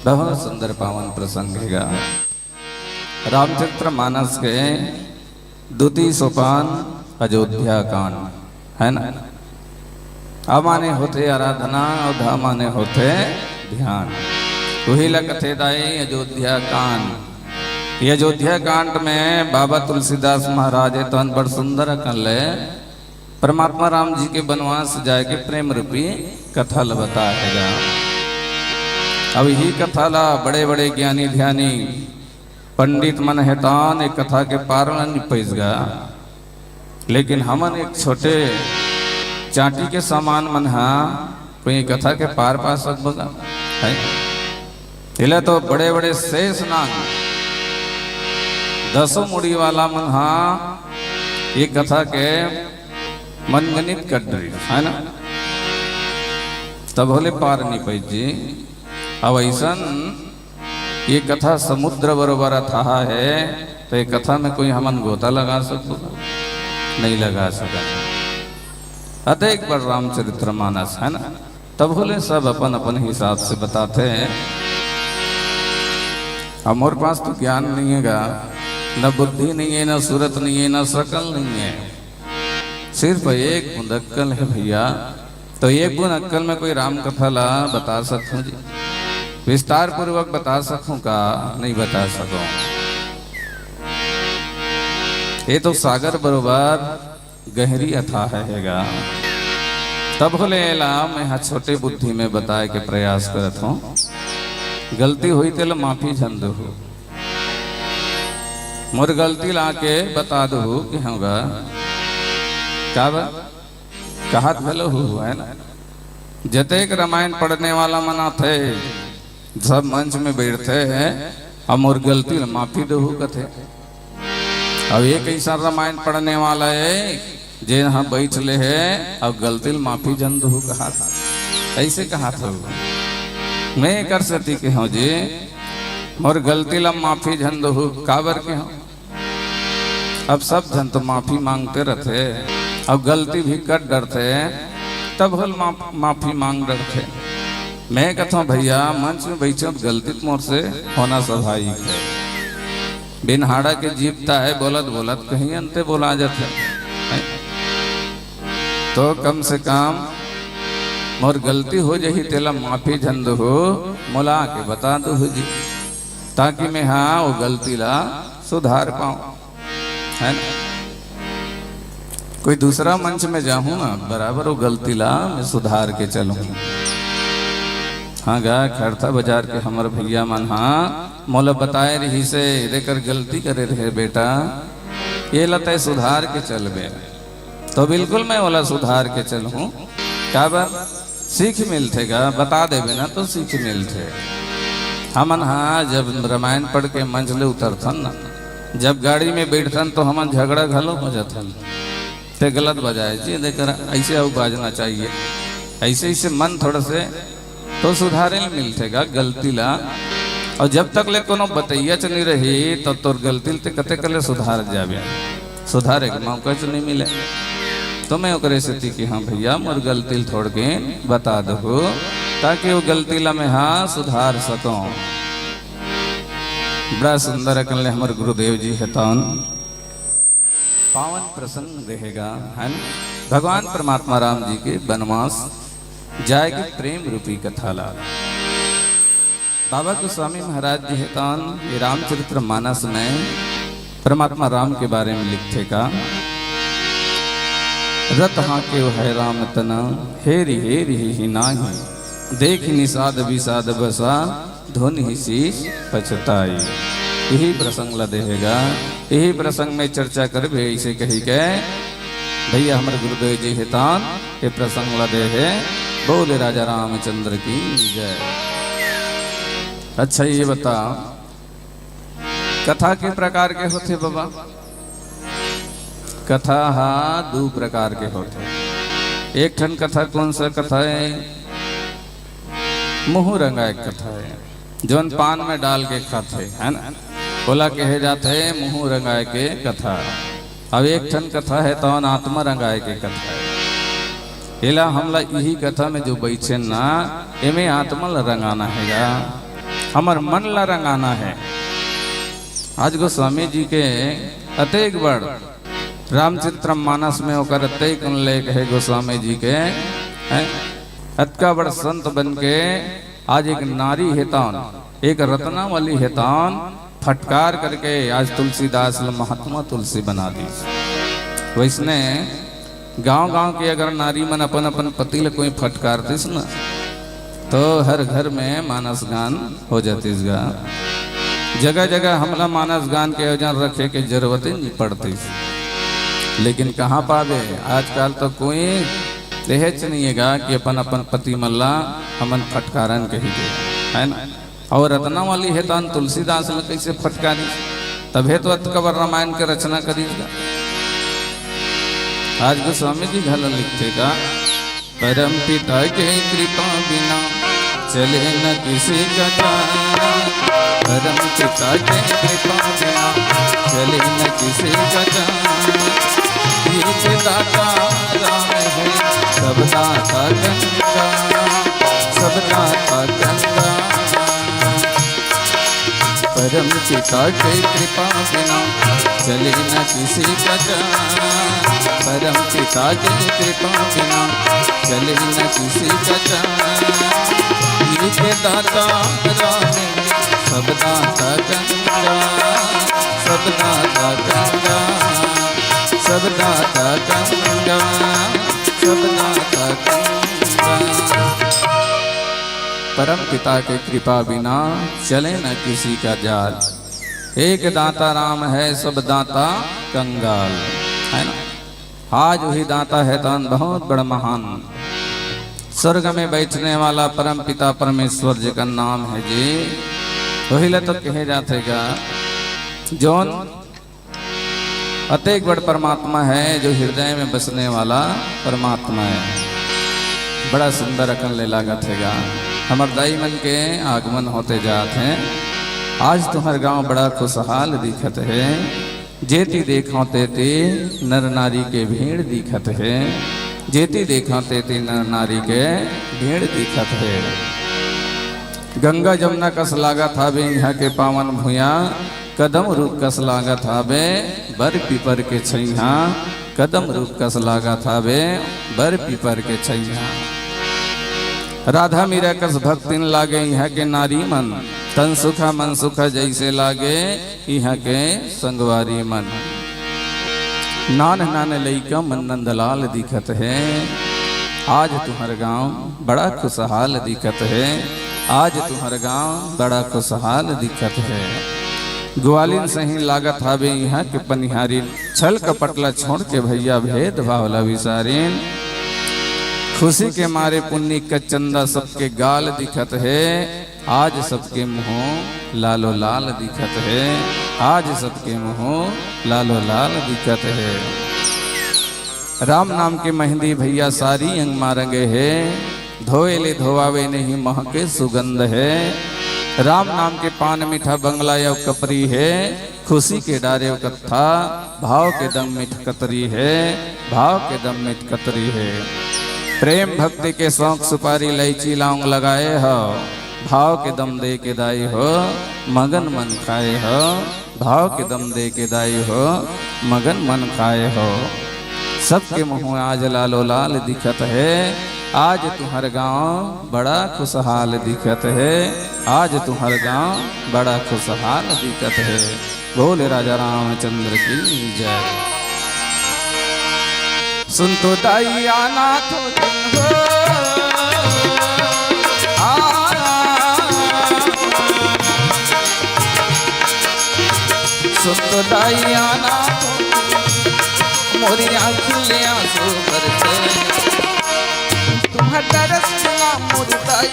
बहुत सुंदर पावन प्रसंग है। रामचरित्र मानस के द्वितीय सोपान अयोध्या कांड है ना। आ माने होते आराधना और धा माने होते ध्यान। वही लगते दाई अयोध्या कांड। ये अयोध्या कांड में बाबा तुलसीदास महाराज तो बड़ सुंदर कल परमात्मा राम जी के वनवास जाए के प्रेम रूपी कथा बताएगा। अब यही कथा ला बड़े बड़े ज्ञानी ध्यानी पंडित मन हेतान एक कथा के पार नहीं पैसगा, लेकिन हमन एक छोटे चाटी के समान मन हा कोई कथा के पार पा सकबगा है। इले तो बड़े बड़े शेष नाग 10 मुड़ी वाला मन हा ये कथा के मनगणित कर रही है ना, तब होले पार नहीं पाई जी। अब ऐसा ये कथा समुद्र बरोबर था है, तो ये कथा में कोई हमन गोता लगा सको नहीं लगा सका। अतः एक बार रामचरित्र मानस है ना, तब बोले सब अपन अपन हिसाब से बताते हैं। हमारे पास तो ज्ञान नहीं है, न बुद्धि नहीं है, न सूरत नहीं है, न शकल नहीं है, सिर्फ एक बूंद अक्कल है भैया। तो एक बूंद अक्कल में कोई राम कथा ला बता सकूं जी, विस्तार पूर्वक बता सकूं का नहीं बता सकूं। ये तो सागर बरोबर गहरी अथाह हैगा। तब बोले ला मैं यहाँ छोटे बुद्धि में बताए के प्रयास करत हूँ। गलती हुई तेल माफी झंद हो, मोर गलती ला के बता दो कि होगा क्या कहा भलो है ना। जतेक रामायण पढ़ने वाला मना थे सब मंच में बैठते हैं, अब मोर गलती माफी दो कथे। अब एक ऐसा रामायण पढ़ने वाला है जे यहाँ बैठ ले है, अब गलती माफी जन दो कहा था, ऐसे कहा था मैं कर सकती के हूँ जी, मोर गलती ला माफी जन दो काबर के हूँ। अब सब जन तो माफी मांगते रहते, अब गलती भी कर डरते, तब होल माफी मांग डरते। मैं कहता हूँ भैया मंच में बैठे गलती मोर से होना स्वाभाविक है। बिन हाड़ा के जीपता है, बोलत बोलत कहीं अंते बोला जाते, तो कम से कम मोर गलती हो जाही तेला माफी झंद हो मोला के बता दो जी, ताकि मैं हाँ वो गलती ला सुधार पाऊं है ना। कोई दूसरा मंच में जाऊं ना बराबर वो गलती ला मैं सुधार के चलूं। हाँ गा खड़ता बाजार के हमारे भैया मन हाँ मोला बताए रही से देकर गलती करे रहे बेटा, ये लते सुधार के चल बे, तो बिल्कुल मैं वाला सुधार के चलूं। क्या बात सीख मिलतेगा, बता देवे ना तो सीख मिलते। हमन हाँ जब रामायण पढ़ के मंच ले उतरथन ना, जब गाड़ी में बैठथन तो हमन झगड़ा घलो हो जाथन, ते गलत बजाए जी देकर ऐसे अब बाजना चाहिए, ऐसे ऐसे मन थोड़ा से तो सुधारे मिलतेगा गलती ला। और जब तक ले कोनो बतैया च नहीं रही तब तो गलती ते कते कले सुधार जावे, सुधारे के मौका च नहीं मिले। तो मैं ओकरे से कि हाँ भैया मोर गलती थोड़ के बता दो, ताकि वो गलती ला मैं हाँ सुधार सकूं। बड़ा सुंदर कल हमारे गुरुदेव जी हेतान पावन प्रसंग रहेगा है ना। भगवान परमात्मा राम जी के वनवास जाएगी प्रेम रूपी कथा ला। बाबा गोस्वामी महाराज जी हेतान ये रामचरित्र मानस में परमात्मा राम के बारे में लिखते का। रत हाँ के है राम तना हेरी हेरी ही नाही, देख निषाद विषाद बसा धुन ही शीश पछताई। यही प्रसंग ला देगा, यही प्रसंग में चर्चा कर भी ऐसे कही के भैया हमारे गुरुदेव जी हेतान ये प्रसंग ला दे है। बोले राजा रामचंद्र की जय। अच्छा ये बता कथा के प्रकार के होते बाबा। कथा हा 2 प्रकार के होते। एक ठन कथा कौन सा कथा है, मुँह रंगा एक कथा है, जोन पान में डाल के खाते है ना, बोला कहे जाते है मुँह रंगाए के कथा। अब एक ठन कथा है तो आत्मा रंगाए के कथा है। हिला हमला यही कथा में जो बैठे ना एमे आत्मा रंगाना हैगा। हमर मन ला रंगाना है। आज गोस्वामी जी के अतेक बड़ रामचरित्र मानस में होकर अतेक उल्लेख है गोस्वामी जी के अतका बड़ संत बन के आज एक नारी हेतान, एक रत्ना वाली हेतान फटकार करके आज तुलसीदास महात्मा तुलसी बना दी। वैसने गांव गांव के अगर नारी मन अपन अपन पति ल कोई फटकार दिस न तो हर घर में मानस गान हो जातीस गा। जगह जगह हमला मानस गान के आयोजन रखे के जरूरत नहीं पड़ती। लेकिन कहाँ पावे आजकल तो कोई देहच नहीं है कि अपन अपन पति मल्ला हमन फटकारन कही दे, है ना। और रत्ना वाली है तान तुलसीदास ने कैसे फटकारी, तबे तो अतकबर रामायण के रचना करीगा। आज गोस्वामी जी घल लिखेगा, परम पिता के कृपा बिना चले न किसी का जाना, परम पिता के कृपा बिना चले न किसी का जाना। ये दाता राम है सब दाता गंगा, सब दाता गंगा। परम पिता के कृपा बिना चले न किसी का जाना, परम पिता के कृपा बिना चले न किसी का जाना। ये दाता राम सब दाता गंगा, सब दाता गंगा, सब दाता गंगा, सब दाता गंगा। परम पिता के कृपा बिना चले न किसी का जाल, एक दाता राम है सब दाता कंगाल, है ना। आज वही दाता है तान बहुत बड़ा महान, स्वर्ग में बैठने वाला परम पिता परमेश्वर जी का नाम है जी। वही ल तो कहे जाते का जौन अतेक बड़ परमात्मा है, जो हृदय में बसने वाला परमात्मा है। बड़ा सुंदर अकल ले लागत है। हमार दाई मन के आगमन होते जाते हैं। आज तुम्हार गांव बड़ा खुशहाल दिखत है, जेती देखो तेती नर नारी के भीड़ दिखत है, जेती देखो तेती नर नारी के भीड़ दिखत है। गंगा जमुना कस लागत हावे यहाँ के पावन भूया, कदम रूप कस लागत हावे बर पीपर के छैया, कदम रूप कस लागत हावे बर पीपर के छैया। राधा मीरा कस भक्तिन लागे यहाँ के नारी मन, तन सुखा मन सुखा जैसे लागे यहाँ के संगवारी मन। नान नान लइका मन नंदलाल दिखत है, आज तुम्हार गांव बड़ा खुशहाल दिखत है, आज तुम्हार गांव बड़ा खुशहाल दिखत है। ग्वालिन सही लागत हावे यहाँ के पनिहारिन, छल कपटला छोड़ के भैया भेद भावला विसारिन। खुशी के मारे पुण्य का चंदा सबके गाल दिखत है, आज सबके मुँह लालो लाल दिखत है, आज सबके मुँह लालो लाल दिखत है। राम नाम के मेहंदी भैया सारी अंग मारंगे है, धोए ले धोआवे नहीं महके सुगंध है। राम नाम के पान मीठा बंगला या कपरी है, खुशी के डारे कत्था भाव के दम मीठ कतरी है, भाव के दम मीठ कतरी है। प्रेम भक्ति के शौक सुपारी इलायची लौंग लगाए हो, भाव के दम दे के दाई हो मगन मन खाए हो, भाव के दम दे के दाई हो मगन मन खाए हो। सबके मुँह आज लालो लाल दिखत है, आज तुम्हार गांव बड़ा खुशहाल दिखत है, आज तुम्हार गांव बड़ा खुशहाल दिखत है। बोले राजा रामचंद्र की जय। सुन तो दाई आना तो तुम हो, सुन तो दाई आना तो मोरी आँखियाँ आंसू बरसे, तुम्हारा दरसना मोरी दाई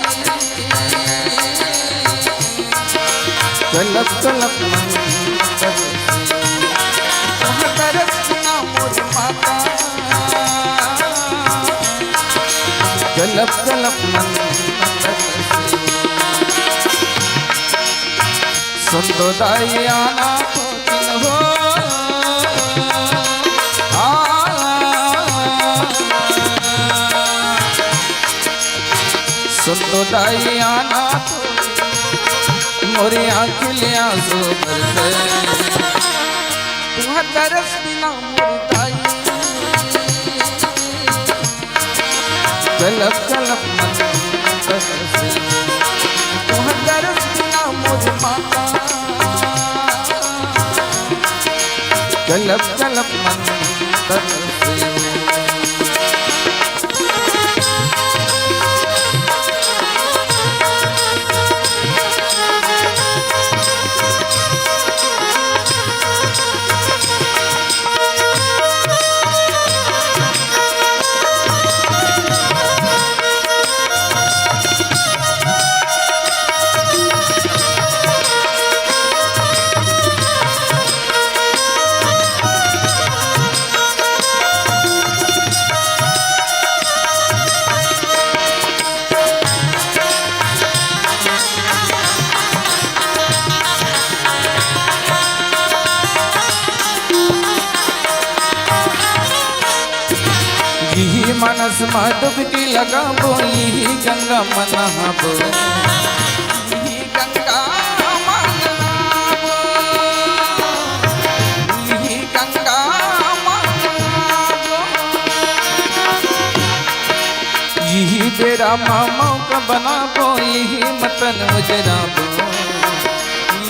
कलप कलप मन बरसे, तुम्हारा दरसना मोरी माता गलप गलप मन बरसे। सुन तो दाई आना तो दिन हो, सुन तो दाई आना तो मोरी आँखिल आंसू बरसे तुम्हें तरस बिना मुर्दाई कलप कलप मन तरसे तुम्हें तरस बिना मुझ माता कलप कलप मन तरसे यही मनस में डुबकी लगाबो यही गंगा मनाबो यही गंगा मांगनाबो यही गंगा मांगनाबो यही बेरा मामों का बनाबो यही मतन उजराबो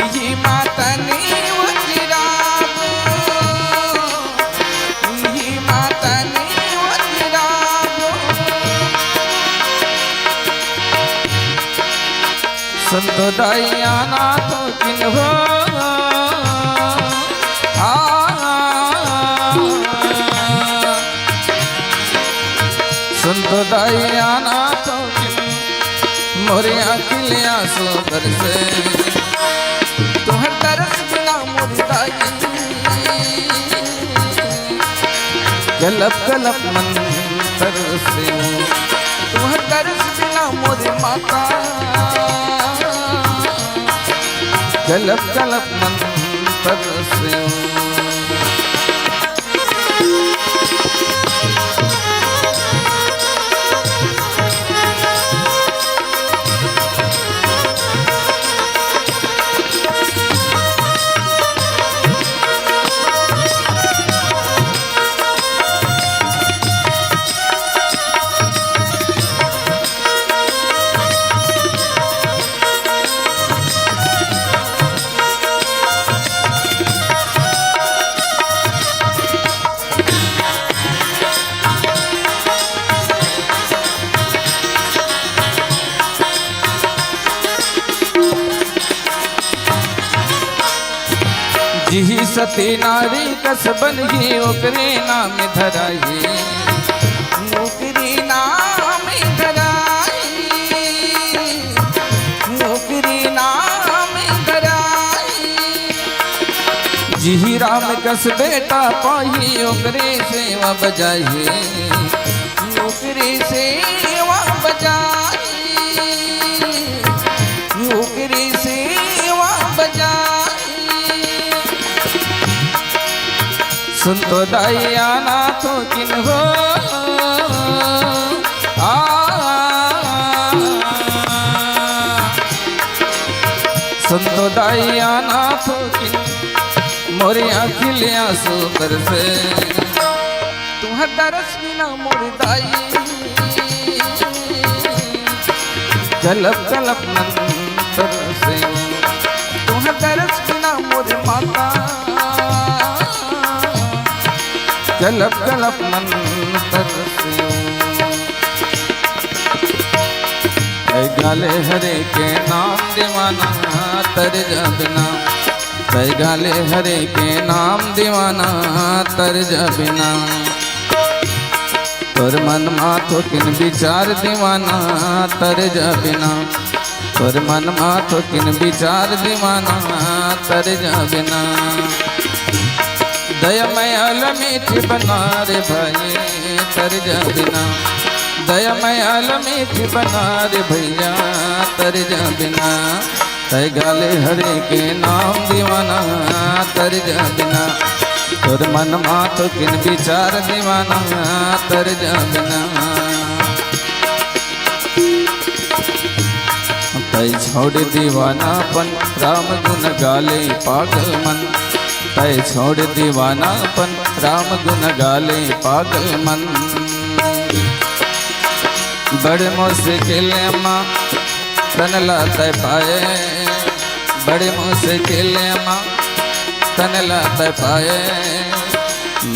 यही मातनी वज्राबो यही मातनी संतो दाइया नाथो किन हो संतो दाइया नाथो किन मोरे आँखिल आंसू बरसे तुम्हें तरस बिना मुर्दाई कलप कलप मन तरसे तुम्हें तरस बिना मुझ माता कलप कलप मन तरसे जी सती नारी कस बन ही ओकरे नाम धराई नौकरी नाम धराई नौकरी नाम धराई जी राम कस बेटा पाही ओकरे सेवा बजाई नौकरी सेवा बजाई नौकरी सेवा बजाई सुनतो दाइया नाथो किन हो सुनतो दाइया नाथो किन मोरे आँखिल आंसू बरसे तुम्हें तरस बिना मुर्दाई कलप कलप मन तरसे तुम्हें तरस बिना मुझ माता कलप कलप मन तरसे गाले हरे के नाम दीवाना तर जा बिना गाले हरे के नाम दीवाना तर जा बिना तोर मन माथो किन विचार दीवाना तर जा बिना तोर मन माथो किन विचार दीवाना तर जा बिना दयामयाल मीठी बना रे भाई तर जा बिना दयामयाल मीठी बना रे भैया तर जा बिना तय गाले हरे के नाम दीवाना तर जा बिना तोर मन माथो किन विचार दीवाना तर जा बिना तय छोड़ दीवानापन राम गुण गाले पागल मन, तय छोड़ दीवानापन राम गुण गाले पागल मन। बड़े मुश्किल माँ तन लाते पाए, बड़े मुश्किल माँ तन लाते पाए,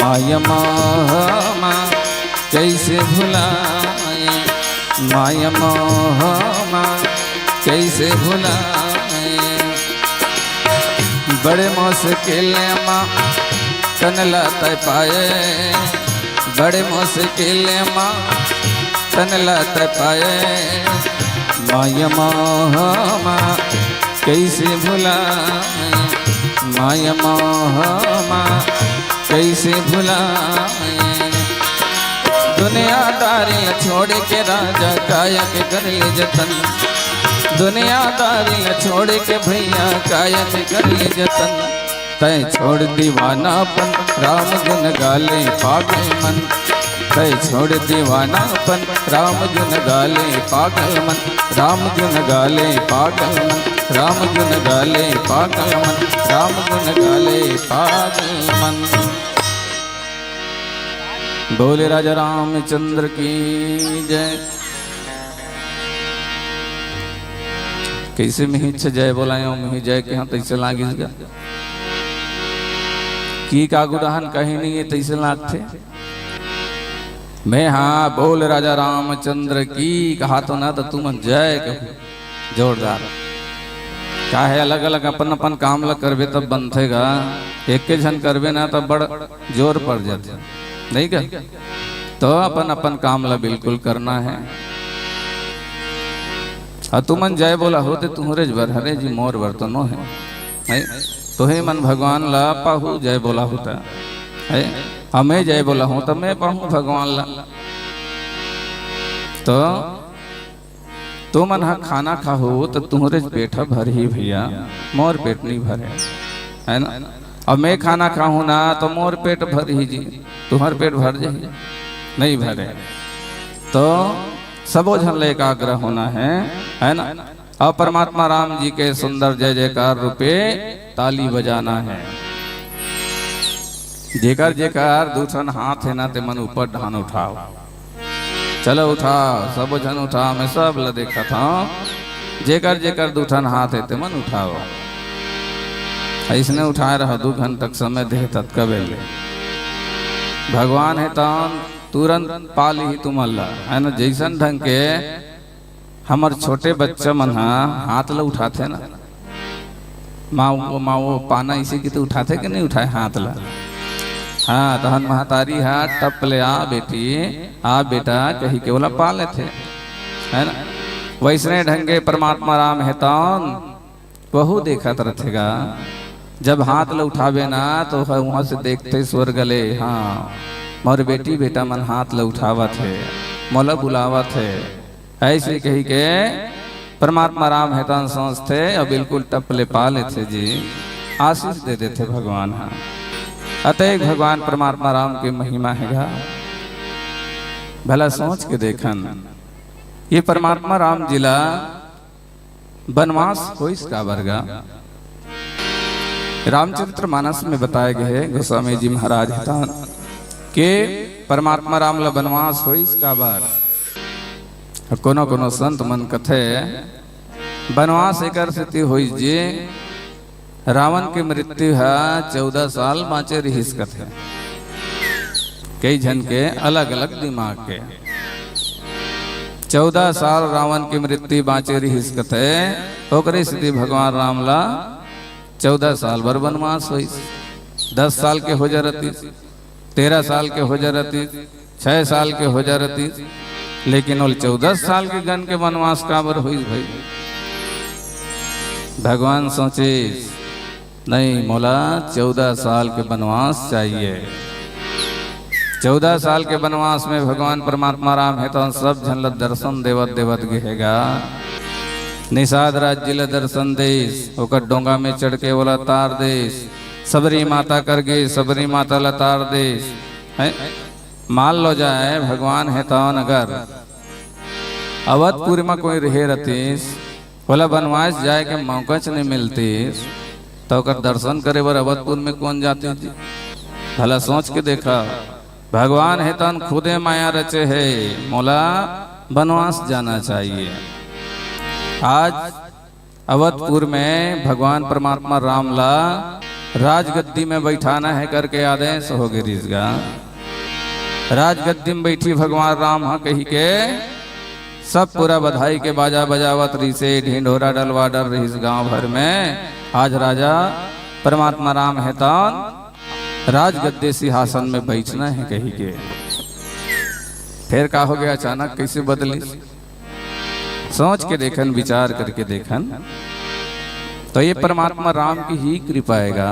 माया मोह माँ कैसे भुलाए, माया मोह माँ कैसे भुलाए। बड़े मुश्किल माँ तन लाते पाए, बड़े मुश्किल माँ तन लाते पाए, माया मोह माँ कैसे भुलाए, माया मोह माँ कैसे भुलाए। दुनियादारी छोड़ के राजा काया के कर ले जतन, दुनियादारी छोड़ के भैया काया के कर ले जतन, तय छोड़ दीवानापन राम गुण गाले पागल मन, तय छोड़ दीवानापन राम गुण गाले पागल मन, राम गुण गाले पागल मन, राम गुण गाले पागल मन, राम गुण गाले पागल मन। बोले राजा रामचंद्र की जय। कैसे मिही जय बोलायो मिही जय के हाँ तैसे लागिस गा की का गुड़हन कहीं नहीं है तैसे लागते। मैं हाँ बोल राजा रामचंद्र की कहा तो ना तो तुम जय कहू जोरदार। क्या है अलग अलग अपन अपन काम ला करबे तब बनतेगा, एक के झन करबे ना तब बड़ जोर पड़ जाते नहीं क्या। तो अपन अपन काम ला बिल्कुल करना है। तुमन जय बोला होते तुम्हारे बर हरे जी मोर बर्तनो है तो हे मन भगवान ला पाहू जय बोला होता है। हमें जय बोला हूं तो मैं पाहू भगवान ला। तो तुम मन खाना खाओ तो तुम्हारे पेट भर ही भैया, मोर पेट नहीं भरे है ना। अब मैं खाना खाऊं ना तो मोर पेट भर ही जी, तुम्हार पेट भर जाए नहीं भरे। तो सबो झन ले एकाग्र होना है ना। और परमात्मा राम जी के सुंदर जय जयकार रूपे ताली बजाना है। जेकर जेकर दूसरन हाथ है ना ते मन ऊपर ढान उठाओ, चलो उठाओ सब जन उठाओ। मैं सब ला देखा था जेकर जेकर दूसरन हाथ है ते मन उठाओ। इसने उठाए रहा 2 घंटा तक समय दे तत्कबे भगवान है तन तुरंत पाल ही तुम अल्लाह है ना। जैसन ढंग के हमार छोटे बच्चा मन हाथ ला उठाते ना, माओ पाना इसी की तो उठाते कि नहीं उठाए हाथ ला। हाँ तो हन महतारी हाथ टप ले आ बेटी आ बेटा कही के बोला पा लेते है ना। वैसने ढंगे परमात्मा राम है तन वहु देखा रहेगा। जब हाथ ला उठावे ना तो वहां से देखते स्वर्ग ले, हाँ मोर बेटी बेटा मन हाथ ला उठावा थे मोला बुलावा थे। ऐसे कही के परमात्मा राम है तन सोचते और बिल्कुल टपले पा लेते जी, आशीष दे देते भगवान। हाँ अतः भगवान परमात्मा राम की महिमा हैगा भला सोच के देखन। ये परमात्मा राम जिला बनवास हो इसका वर्गा रामचरित्र मानस में बताए गए गोस्वामी जी महाराज के परमात्मा राम ला बनवास हो इसका बार। कोनो कोनो संत मन कथे बनवास एक स्थिति हुई जे रावण की मृत्यु है 14 साल बाँचे रहीस कथे। कई जन के अलग अलग दिमाग के 14 साल रावण की मृत्यु बाँचे रहीस कथे। ओकरे स्थिति भगवान राम ला 14 साल भर बनवास हुई। 10 साल के हो जाती, 13 साल के हो जाती, 6 साल के हो जाती, लेकिन वो 14 साल के गण के वनवास काबर हुई भाई। भगवान सोचे नहीं मोला 14 साल के वनवास चाहिए। 14 साल के वनवास में भगवान परमात्मा राम है तो सब झन ला दर्शन देवत देवत गहेगा। निषाद राज्य ला दर्शन देश ओकर डोंगा में चढ़ के बोला तार देश। सबरी माता कर गए सबरी माता ला तार देश है। मान लो जाए भगवान है तो अगर अवधपुर में कोई रहे रतीश बोला बनवास जाए के मौका च नहीं मिलती तो कर दर्शन करे बर अवधपुर में कौन जाते जी। भला सोच के देखा, भगवान है तन खुदे माया रचे है, मोला बनवास जाना चाहिए। आज अवधपुर में भगवान परमात्मा रामला राजगद्दी में बैठाना है करके आदेश हो गए रिजगा। राजगद्दी में बैठी भगवान राम हाँ कही के सब पूरा बधाई के बाजा बजावत रही से ढिंढोरा डलवा डर रही गांव भर में। आज राजा परमात्मा राम है तन राजगद्दी सिंहासन में बैठना है कही के। फिर का हो गया अचानक कैसे बदली, सोच के देखन विचार करके देखन तो ये परमात्मा राम की ही कृपा हैगा।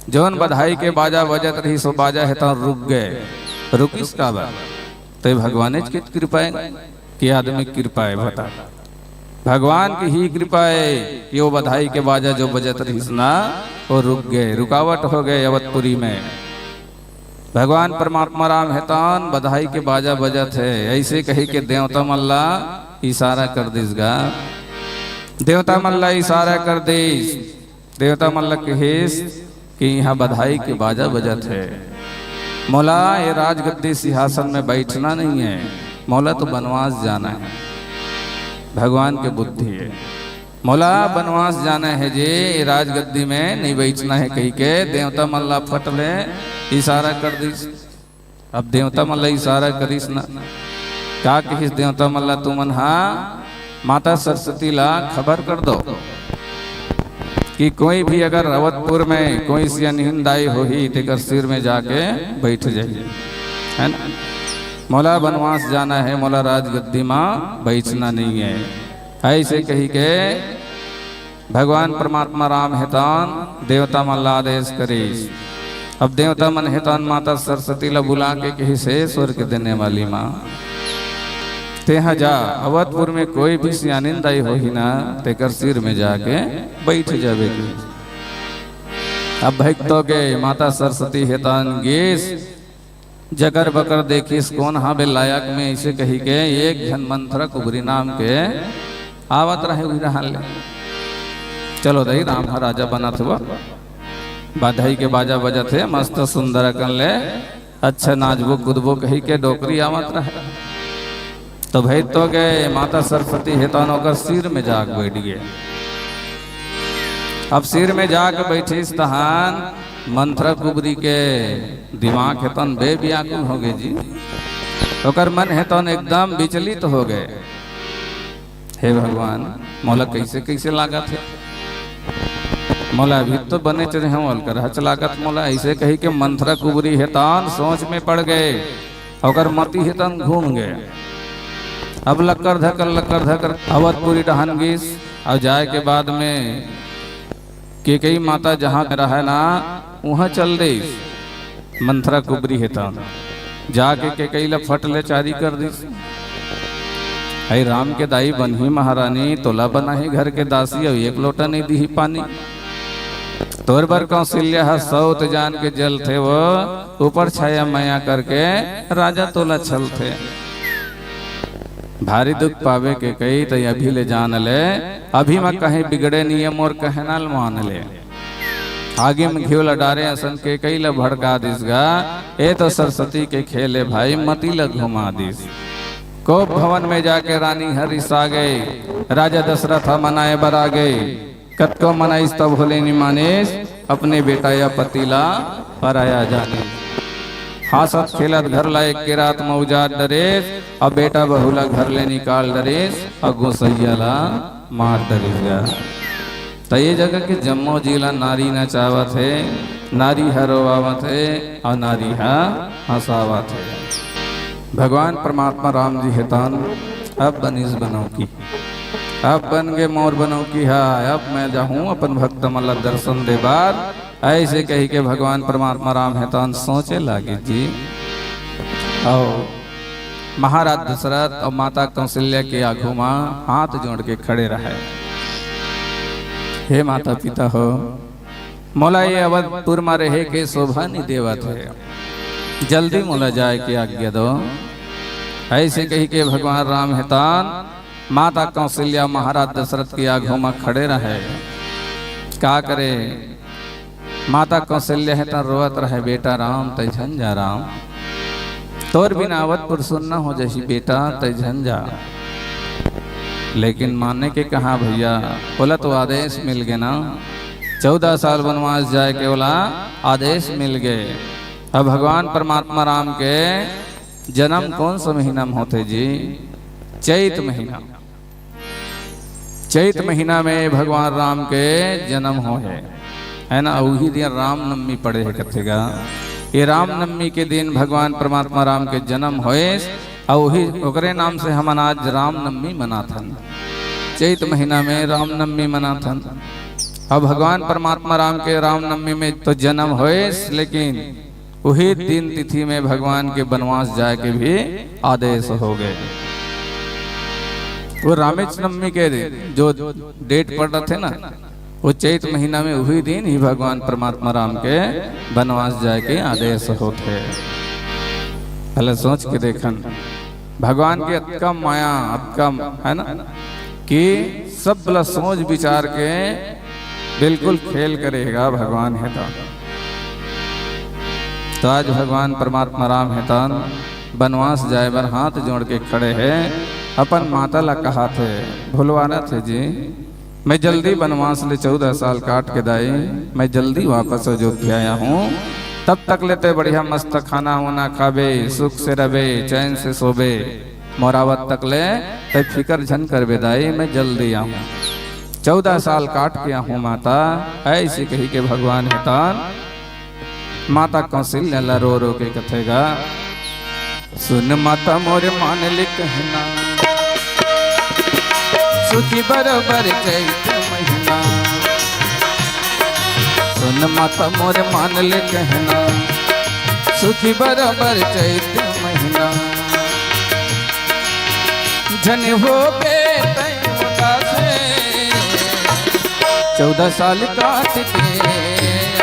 जौन बधाई के बाजा बजत रही सो बाजा है तो रुक गए, रुक इसका बात तो भगवान की कृपा है कि आदमी कृपा है। बता भगवान की ही कृपा है कि वो बधाई के बाजा जो बजत रही ना वो रुक गए, रुकावट हो गए अवधपुरी में। भगवान परमात्मा राम है तन बधाई के बाजा बजत है, ऐसे कही के देवता मल्ला इशारा कर दिसगा। देवता मल्ला इशारा कर दिस, देवता मल्ला कहेस कि यहाँ बधाई के बाजा बजत है। मौला ये राजगद्दी सिंहासन में बैठना नहीं है, मौला तो बनवास जाना है। भगवान के बुद्धि है, मौला बनवास जाना है जे राजगद्दी में नहीं बैठना है कही के देवता मल्ला फट ले इशारा कर दिस। अब देवता मल्ला इशारा करिस ना, क्या कहिस देवता मल्ला तुमन हाँ माता सरस्वती ला खबर कर दो कि कोई भी अगर अवधपुर में कोई सी अनहिंदाई हो ही तेकर सिर में जाके बैठ जाइए, है ना। मौला बनवास जाना है, मौला राजगद्दी माँ बैठना नहीं है, ऐसे कही के भगवान परमात्मा राम हेतान देवता मल्ला आदेश करे। अब देवता मन हेतान माता सरस्वती ला बुला के कही से स्वर्ग देने वाली माँ तेहा जा अवधपुर में कोई भी सियानिंदाई हो ही ना तेकर सिर में जाके बैठ जावे। अब भक्तों के माता सरस्वती हेतान गेस जकर बकर देखिस कौन हाँ बे लायक में ऐसे कही के एक घन मंथरा कुबरी नाम के आवत रहे विरहाल। चलो दही राम राजा बना था बधाई के बाजा बजा थे मस्त सुंदर कर ले अच्छा नाचबो कूदबो कही के डोकरी आवत रहे। तो भाई तो गए माता सरस्वती हेतन होकर सिर में जाग बैठ गए। अब सिर में जाके बैठी तहान मंथरा कुबरी के दिमाग हेतन बेव्याकुल हो गए जी, ओकर मन हेतन एकदम विचलित हो गए। हे भगवान मौला कैसे कैसे लागत है, मौला अभी तो बने चले हैं मोल कर हच लागत मौला ऐसे कही के मंथरा कुबरी हेतन सोच में पड़ गए, ओकर मती हेतन घूम गए। अब लक्कर धकर अवधपुरी डहन गिस और जाए के बाद में के कई माता जहाँ रहा ना वहाँ चल दे मंथरा कुबरी हेता जाके के कई ला फट ले चारी कर दी। अरे राम के दाई बनही महारानी तोला बना ही घर के दासी और एक लोटा नहीं दी ही पानी। तोर बर कौशल्या सौत जान के जल थे वो ऊपर छाया माया करके राजा तोला छल थे। भारी दुख पावे के कई तो अभी ले जान ले, अभी मैं कहीं बिगड़े नियम और कहना मान ले। आगे में घियो लडारे असन के कई ला भड़का दिसगा, ए तो सरस्वती के खेले भाई मती ला घुमा दिस। कोप भवन में जाके रानी हरिस आ गए, राजा दशरथ मनाए बर आ गए। कतको मनाइस तब भोले नि मानेस, अपने बेटा या पतिला पराया जाने। हासत खेलत घर ला एक के रात मौजाद डरेस, अब बेटा बहुला घर ले निकाल डरेस और गोसैया ला मार डरेस। तो ये जगह के जम्मो जिला नारी नचावत है, नारी हरोवावत है और नारी हंसावत है। भगवान परमात्मा राम जी हेतान अब बनिस बनो की, अब बन गए मोर बनो की है। अब मैं जाऊँ अपन भक्त मल्ला दर्शन दे बाद, ऐसे कही के भगवान परमात्मा राम हेतान सोचे लागे जी। और महाराज दशरथ और माता कौशल्या के आगू माँ हाथ जोड़ के खड़े रहे। हे माता पिता हो, मोला ये अवधपुर में रहे के शोभा नहीं देवत है, जल्दी मोला जाए के आज्ञा दो। ऐसे कही के भगवान राम हेतान माता कौशल्या महाराज दशरथ की आगू में खड़े रहे। का करे माता कौशल्या है तो रोवत रहे, बेटा राम तय झंझा राम, तोर बिना अवधपुर सुनना हो जैसी बेटा तय झंझा। लेकिन मानने के कहा भैया, बोला तो आदेश मिल गए ना, 14 साल वनवास जाए के बोला आदेश मिल गए। अब भगवान परमात्मा राम के जन्म कौन सा महीना में होते जी? चैत महीना। चैत महीना में भगवान राम के जन्म हो है ना। वही दिन रामनवमी पड़े है कथेगा। ये रामनवमी के दिन भगवान परमात्मा राम के जन्म होए और वही ओकरे नाम से हम आज रामनवमी मनाथन। चैत महीना में रामनवमी मनाथन। अब भगवान परमात्मा राम के रामनवमी में तो जन्म होए, लेकिन वही दिन तिथि में भगवान के वनवास जाए के भी आदेश हो गए। वो रामेश नवमी के जो डेट पड़ रहे थे ना, वो चैत महीना में वही दिन ही भगवान परमात्मा राम के वनवास जाए के आदेश होते। पहले सोच के देखन भगवान के अतका माया अतका है ना कि सब बला सोच विचार के बिल्कुल खेल करेगा भगवान है तो आज भगवान परमात्मा राम है वनवास जाए बर हाथ जोड़ के खड़े हैं। अपन माता ला कहा थे, भूलवाना थे जी, मैं जल्दी वनवास ले 14 साल काट के दाई, मैं जल्दी वापस अयोध्या आया हूँ। तब तक लेते बढ़िया मस्त खाना होना खाबे, सुख से रवे, चैन से सोबे, मोरावत तक ले तब फिकर झन कर बेदाई, मैं जल्दी आऊँ। 14 साल काट के आऊँ माता, ऐसी कही के भगवान हितान माता कौशल्या रो रो के कथेगा, सुन माता मोरे मान ले कहना, सुखी बरोबर चैत महीना। सुन माता मोरे मान ले कहना, सुखी बरोबर चैत महीना। जन हो के तय उदासे 14 साल काट के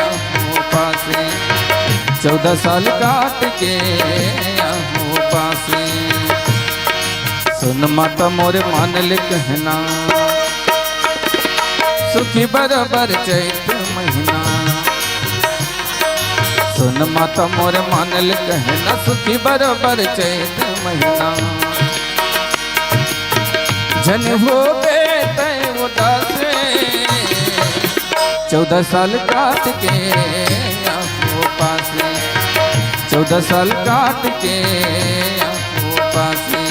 आहूँ पासे, 14 साल काट के आहूँ पासे। सुन माता मोरे मान ले कहना, सुखी बराबर चैत महीना। सुन माता मोरे मान ले कहना, सुखी बराबर चैत महीना। जन हो गए तय उदासे 14 साल काट के आहूँ पासे, 14 साल काट के आहूँ पासे।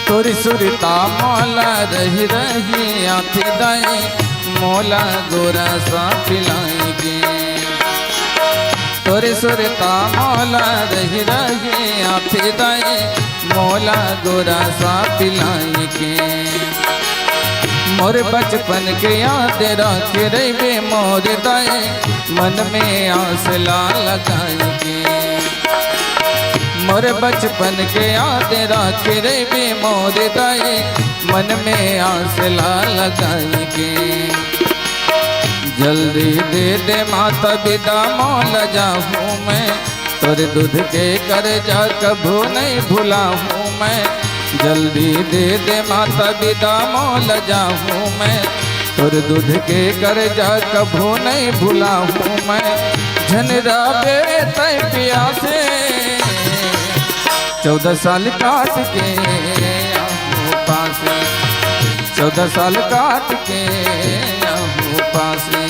तोरी सुरता मौला रही रही आँख दाए, मौला गोरा सा पिलाएंगे। तोरी सुरता मौला रही रही आँख दाए, मौला गोरा सा पिलाएंगे। मोर बचपन के याद रख रे मोर दाए, मन में आस ला लगाएंगे। मोर बचपन के याद रख रे मोर दाए, मन में आस ला लगाएंगे। जल्दी दे दे माता बिदा मौल जाऊँ मैं, तोरे दूध के कर जा कभू नहीं भूला हूँ मैं। जल्दी दे दे माता बिदा मौल जाऊँ मैं, तोरे दूध के कर जा कभू नहीं भूला हूँ मैं। झनरा बे तय प्यासे 14 साल काट के आहूँ पासे, 14 साल काट के आहूँ पासे।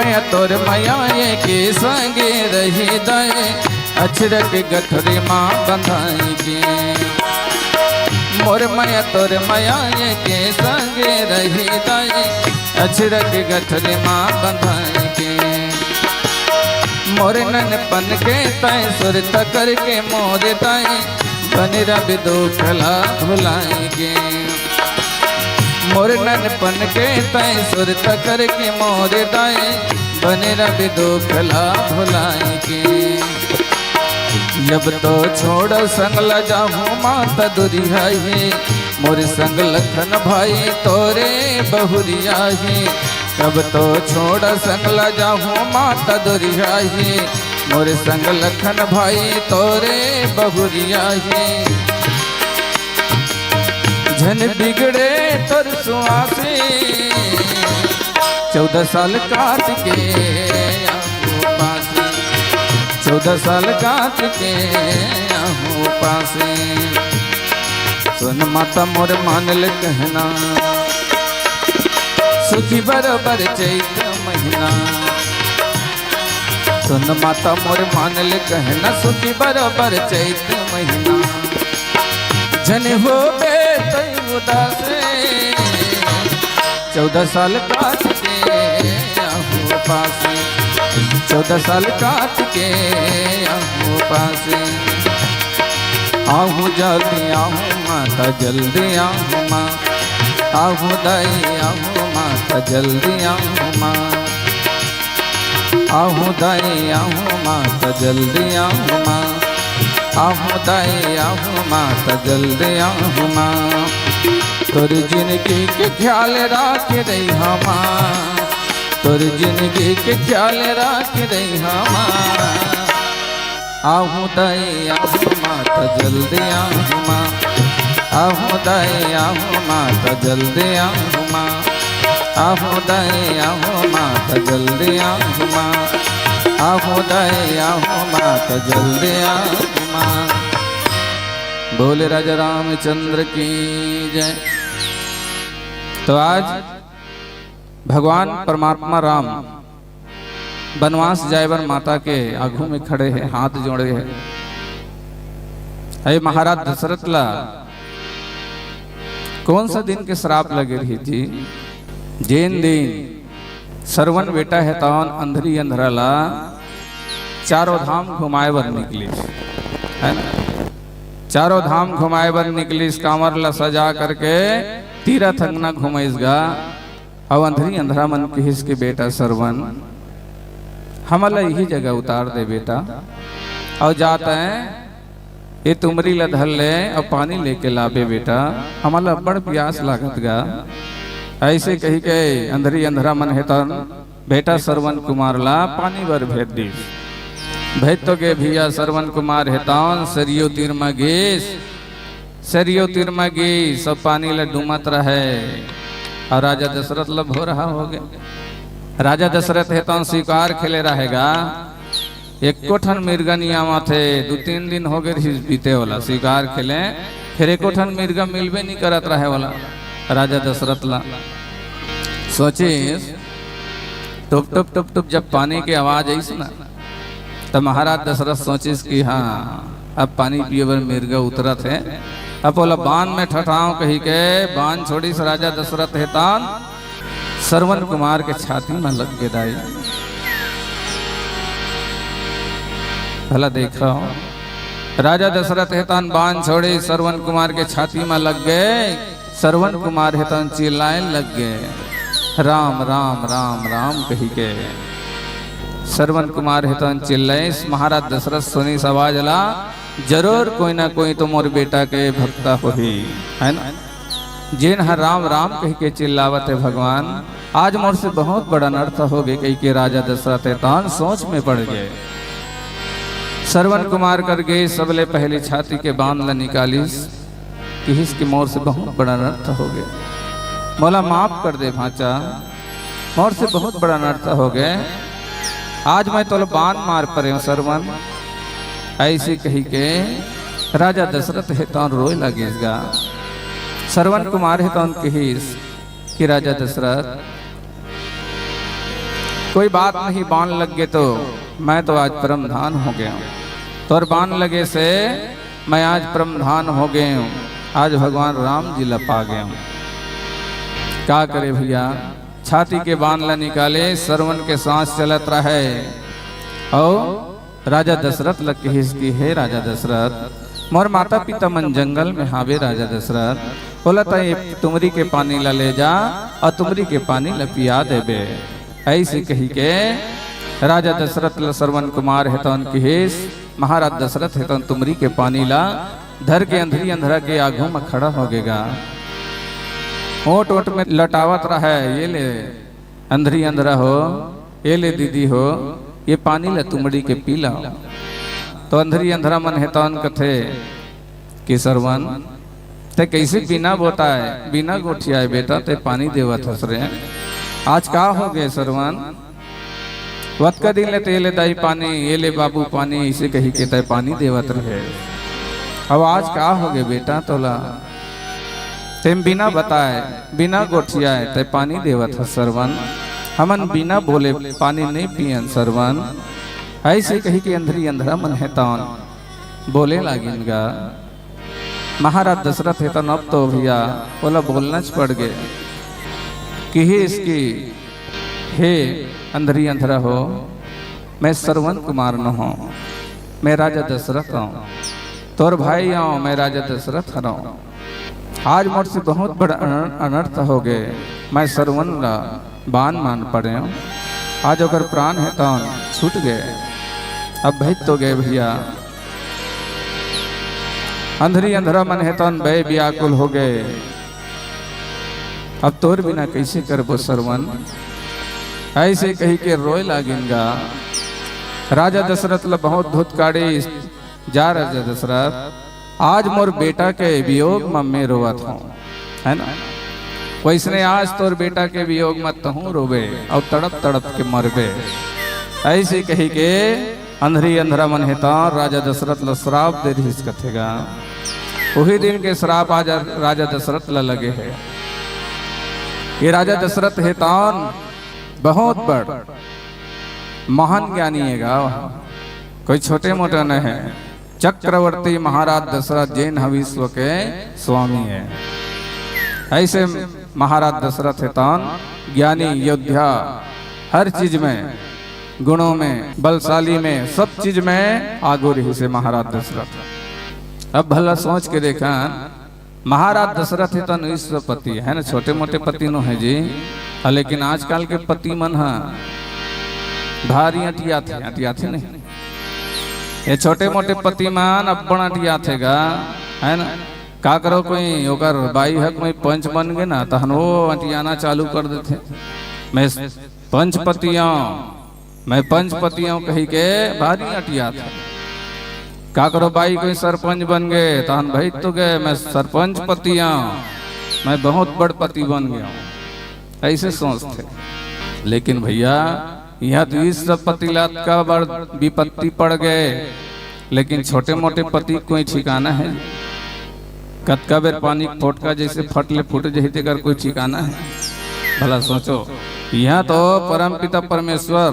मैं तोर मैया के संगे रही दे अछरक गठरी माँ बंधाई के मोर मैया तोर मैया के संगे रही दे अछरक गठरी माँ बंधाई के मोर ननपन के तय सुर तकर के मोर तय बन रब दुखला भुलाएंगे मोर ननपन के तय सुर तकर के मोर तय बन रब दुखला भुलाएंगे जब तो छोड़ संग लजाहूँ माता दुरियाही मोर संग लखन भाई तोरे बहुरियाही कब तो छोड़ संग लजाहूँ माता दुरियाही मोर संग लखन भाई तोरे बहुरियाही झन बिगड़े तोर सुआसे 14 साल काट के 14 साल काट के आहू पासे सुन माता मोर मानल कहना सुखी बराबर चैत महीना सुन माता मोर मानल कहना सुखी बराबर चैत महीना जन हो बे तय उदासे 14 साल काट के आहू पासे 14 साल काट के आहू पासे आहू जल्दी आहू माता जल्दी आहू माँ आहू दाई आहू माता जल्दी आहू माँ आहू दाई आहू माता जल्दी आहू माँ आहू दाई आहू माता जल्दी आहू माँ तोरी जिंदगी के ख्याल राख रही माँ तोर जिंदगी के ख्याल राख रही हमारा आहू दाई आहू माता जल्दी आहू माँ आहू दाई आहू माता जल्दी आहू माँ आहू दाई आहू माता जल्दी आहू माँ आहू दाई आहू माता जल्दी आहू माँ बोले राजा रामचंद्र की जय। तो आज भगवान परमात्मा राम वनवास जायवर माता के आगू में खड़े हैं हाथ जोड़े हैं। अरे महाराज दशरथ ला कौन सा दिन के श्राप लगे रही थी जैन दिन सरवन बेटा है तवन अंधरी अंधरा ला चारों धाम घुमाए बर निकली है ना चारों धाम घुमाए बर निकली इस कांवर ला सजा करके तीरथ अंगना घुमाइसगा अब अंधरी अंधरा मन के हिस के बेटा सरवन हमला यही जगह उतार दे बेटा और जाता है ये तुमरी ला धल ले और पानी लेके लाबे बेटा हमला बड़ प्यास लागत गा ऐसे कही के अंधरी अंधरा मन है तन बेटा सरवन कुमार ला पानी बर भेज दी भेज तो के भैया सरवन कुमार है तन सरियो तीर में गेस सरियो तीर में गे सब पानी ला डूमत रहे और राजा दशरथ लब हो रहा हो गया राजा दशरथ है तो स्वीकार खेले रहेगा एक कोठन मिर्गा नियामा थे 2-3 दिन हो गए बीते वाला स्वीकार खेले फिर एक कोठन मिर्गा मिलबे नहीं करत रहे वाला राजा दशरथ ला सोचे टुप टुप टुप टुप जब पानी की आवाज आई सुना तब महाराज दशरथ सोचिस कि हाँ अब पानी पिए बर मिर्गा उतरत है अब बोला बांध में ठठाओ कही के बांध छोड़ी से राजा दशरथ हेतान सरवन कुमार के छाती में लग के दाई भला देखा राजा दशरथ हेतान बांध छोड़ी सरवन कुमार के छाती में लग गए सरवन कुमार हेतान चिल्लाए लग गए राम राम राम राम कही के सरवन कुमार हेतान चिल्लाए महाराज दशरथ सुनी आवाज ला जरूर कोई ना कोई तो मोर बेटा के भक्ता हो ही है ना जिन हर राम राम कह के चिल्लावत है भगवान आज मोर से बहुत बड़ा अनर्थ हो गए कही के राजा दशरथ तान सोच में पड़ गए सरवन कुमार कर गए सबले पहले छाती के बांध ला निकालिस कि इसकी मोर से बहुत बड़ा अनर्थ हो गया मौला माफ कर दे भाचा मोर से बहुत बड़ा अनर्थ हो गए आज मैं तो बांध मार पड़े हूँ सरवन ऐसे कही के राजा दशरथ है तो रोए लगेगा सरवन कुमार है तो कही कि राजा दशरथ कोई बात नहीं, बाण लग गए तो मैं तो आज परमधान हो गया हूँ। तो और बाण लगे से मैं आज परमधान हो गए हूँ, आज भगवान राम जी लपा गए हूँ। क्या करे भैया, छाती के बाण ला निकाले, सरवन के सांस चलत रहे और राजा दशरथ लग के हिसकी, है राजा दशरथ मोर माता पिता मन जंगल में हावे राजा दशरथ, बोला तो ये तुमरी के पानी ला ले जा और तुमरी के पानी ला पिया देबे। ऐसे कही के राजा दशरथ ला श्रवण कुमार है तो उनकी हिस, महाराज दशरथ है तो तुमरी के पानी ला धर के अंधरी अंधरा के आगू में खड़ा हो गएगा। ओट ओट में लटावत रहा है, ये ले अंधरी अंधरा हो, ये ले दीदी हो, ये पानी ला तुमड़ी के पी ला। तो अंधरी अंधरा मन है तो कथे कि सरवन ते कैसे बिना बोता है, बिना गोठिया है बेटा, ते पानी देवत हस रहे आज का हो गए सरवन, वत का दिन लेते ले दाई पानी, ये ले बाबू पानी, इसे कही के तय पानी देवत रहे। अब आज का हो गए बेटा, तोला तेम बिना बताए बिना गोठिया है तय पानी देवत हस सरवन, हमन बिना बोले पानी नहीं पियन सरवन। ऐसे कही कि अंधरी अंधरा मन है तौन बोले लागिनगा। महाराज दशरथ है तो अब तो भैया बोला बोलना च पड़ गए कि हे इसकी, हे अंधरी अंधरा हो, मैं श्रवण कुमार न हूँ, मैं राजा दशरथ हूँ, तोर भाई हूँ, मैं राजा दशरथ हूँ। आज मोर से बहुत बड़ा अनर्थ हो गए, मैं श्रवण ला बान मान पड़े हूँ, आज अगर प्राण है तो छूट गए, अब भेज तो गए भैया। अंधरी अंधरा मन है तो भय व्याकुल हो गए, अब तोर बिना कैसे करबो सरवन। ऐसे कही के रोए लागिनगा। राजा दशरथ ला बहुत धुत काढ़े जा, राजा दशरथ आज मोर बेटा के वियोग में मैं रोवत हूँ, है ना, वैसने आज तोर बेटा के वियोग मत हूँ रोवे और तड़प तड़प के मरबे। ऐसे कही के अंधरी अंधरा मन हेता राजा दशरथ ला श्राप दे रही कथेगा। वही दिन के श्राप आज राजा दशरथ ला लगे है। ये राजा दशरथ हेतान बहुत बड़ महान ज्ञानी है, कोई छोटे मोटे न है। चक्रवर्ती महाराज दशरथ जैन विश्व के स्वामी है। ऐसे महाराज दशरथ हेतान ज्ञानी, योद्धा, हर चीज में, गुणों में, बलशाली में, सब चीज में आगो रही से महाराज दशरथ। अब भला सोच के देखा, महाराज दशरथ हेतन विश्वपति है ना, छोटे मोटे पति नो है जी, लेकिन आजकल के पति मन है भारी अटिया थे नहीं, ये छोटे मोटे पति मान अपन अटिया थेगा, है ना। का करो कोई ओकर बाई हक में पंच बन गए ना, तहन वो अटियाना चालू कर देते, मैं पंचपतियों कही के भारी अटिया था। का करो बाई कोई सरपंच बन गए, तहन भाई तो गए मैं सरपंच पतिया, मैं बहुत बड़ पति बन गया हूँ, ऐसे सोचते। लेकिन भैया यहाँ तो इस सब पति लात का बड़ विपत्ति पड़ गए, लेकिन छोटे मोटे पति कोई ठिकाना है? कतका बेर पानी फोटका जैसे फटले फूट जैसे कर कोई ठिकाना है? भला सोचो, यहाँ तो परम पिता परमेश्वर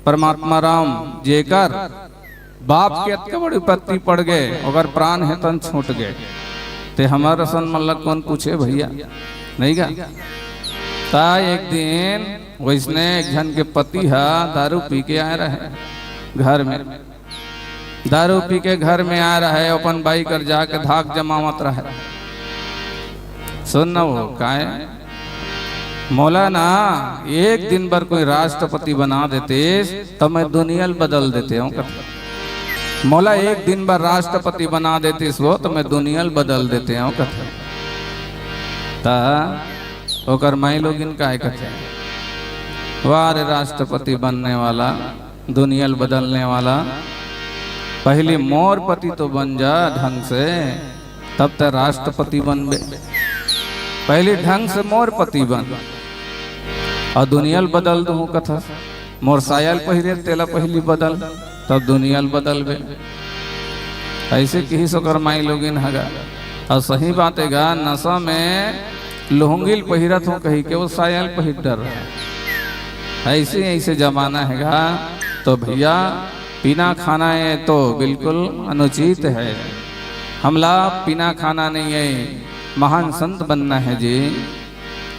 परमात्मा राम जेकर बाप के अतका बड़ी विपत्ति पड़ गए, अगर प्राण है तन छूट गए, ते हमारा सन मल्लक कौन पूछे भैया, नहीं गा। ता एक दिन वैसने एक जन के पति है दारू पी के आ रहे घर में, दारू पी के घर में आ रहा है, अपन बाई कर जाके धाक जमावत रहे। सुन ना वो काहे मौलाना, एक दिन भर कोई राष्ट्रपति बना देते तो मैं दुनिया बदल देते हूँ। मौला एक दिन भर राष्ट्रपति बना देते वो तो मैं दुनिया बदल देते हूँ कथे। ओकर माई लोग इनका कथे, वाह रे राष्ट्रपति बनने वाला, दुनिया बदलने वाला, पहले मोर पति तो बन जा ढंग से, तब तक राष्ट्रपति बनबे। पहले ढंग से मोर पति बन और दुनिया बदल दू कथा। मोर सायल पहिरे तेला पहली बदल, तब दुनिया बदलबे। ऐसे कही सोकर माई लोगिन हगा। और सही बात है गा, नशा में लोहंगिल पहिरत हूँ कही के वो सायल पहिर डर रहा है। ऐसे ऐसे जमाना हैगा तो भैया पीना खाना है तो बिल्कुल अनुचित है। हमला पीना खाना नहीं है, महान संत बनना है जी,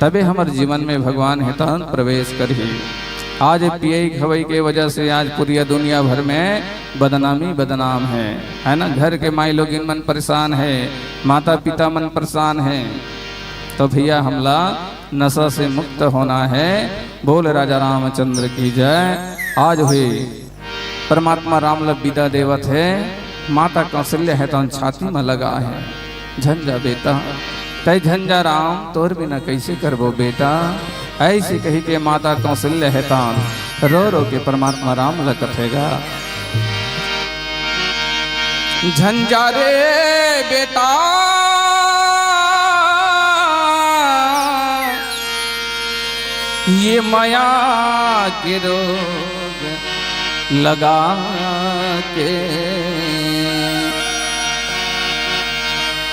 तबे हमारे जीवन में भगवान हितन प्रवेश करी। आज पिए खवई के वजह से आज पूरी दुनिया भर में बदनामी बदनाम है ना। घर के माई लोग मन परेशान है, माता पिता मन परेशान है। तो भैया हमला नशा से मुक्त होना है। बोल राजा रामचंद्र की जय। आज हुई परमात्मा राम विदा देवत है, माता कौशल्य है तो छाती में लगा है। झंझा बेटा तय झंझा राम तोर बिना कैसे करबो बेटा, ऐसे कही के माता कौशल्य है तान रो रो के परमात्मा राम लकथेगा। झंझा रे बेटा ये माया के रोग लगा के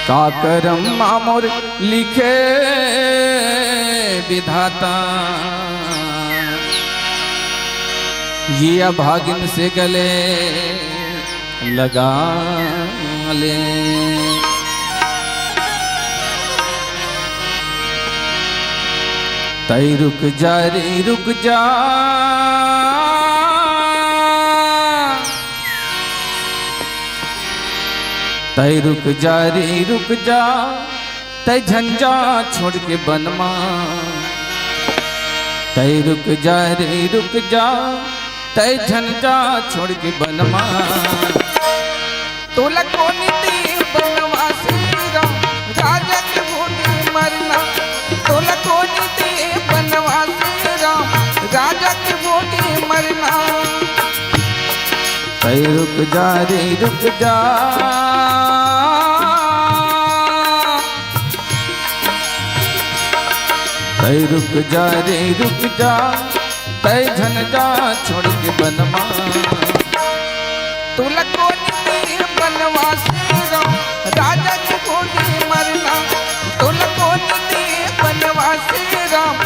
का करम मामोर लिखे विधाता, ये अभागिन से गले लगा ले। तई रुक जा रे रुक जा, तय रुक जा रे रुक जा, तय झंझा छोड़ के बनमा। तय रुक जा रे रुक जा, तय झंझा छोड़ के बनमा। तोला कोनी दे बनवासी राम राजा के भोगे मरना। तोला कोनी दे बनवासी राम राजा के भोगे मरना। तय रुक जा रे रुक जा, तय रुक जा रे रुक जा, तय झंझा छोड़ के बनमा। तोला कोनी दे बनवासी राम राजा के भोगे मरना। तोला कोनी दे बनवासी राम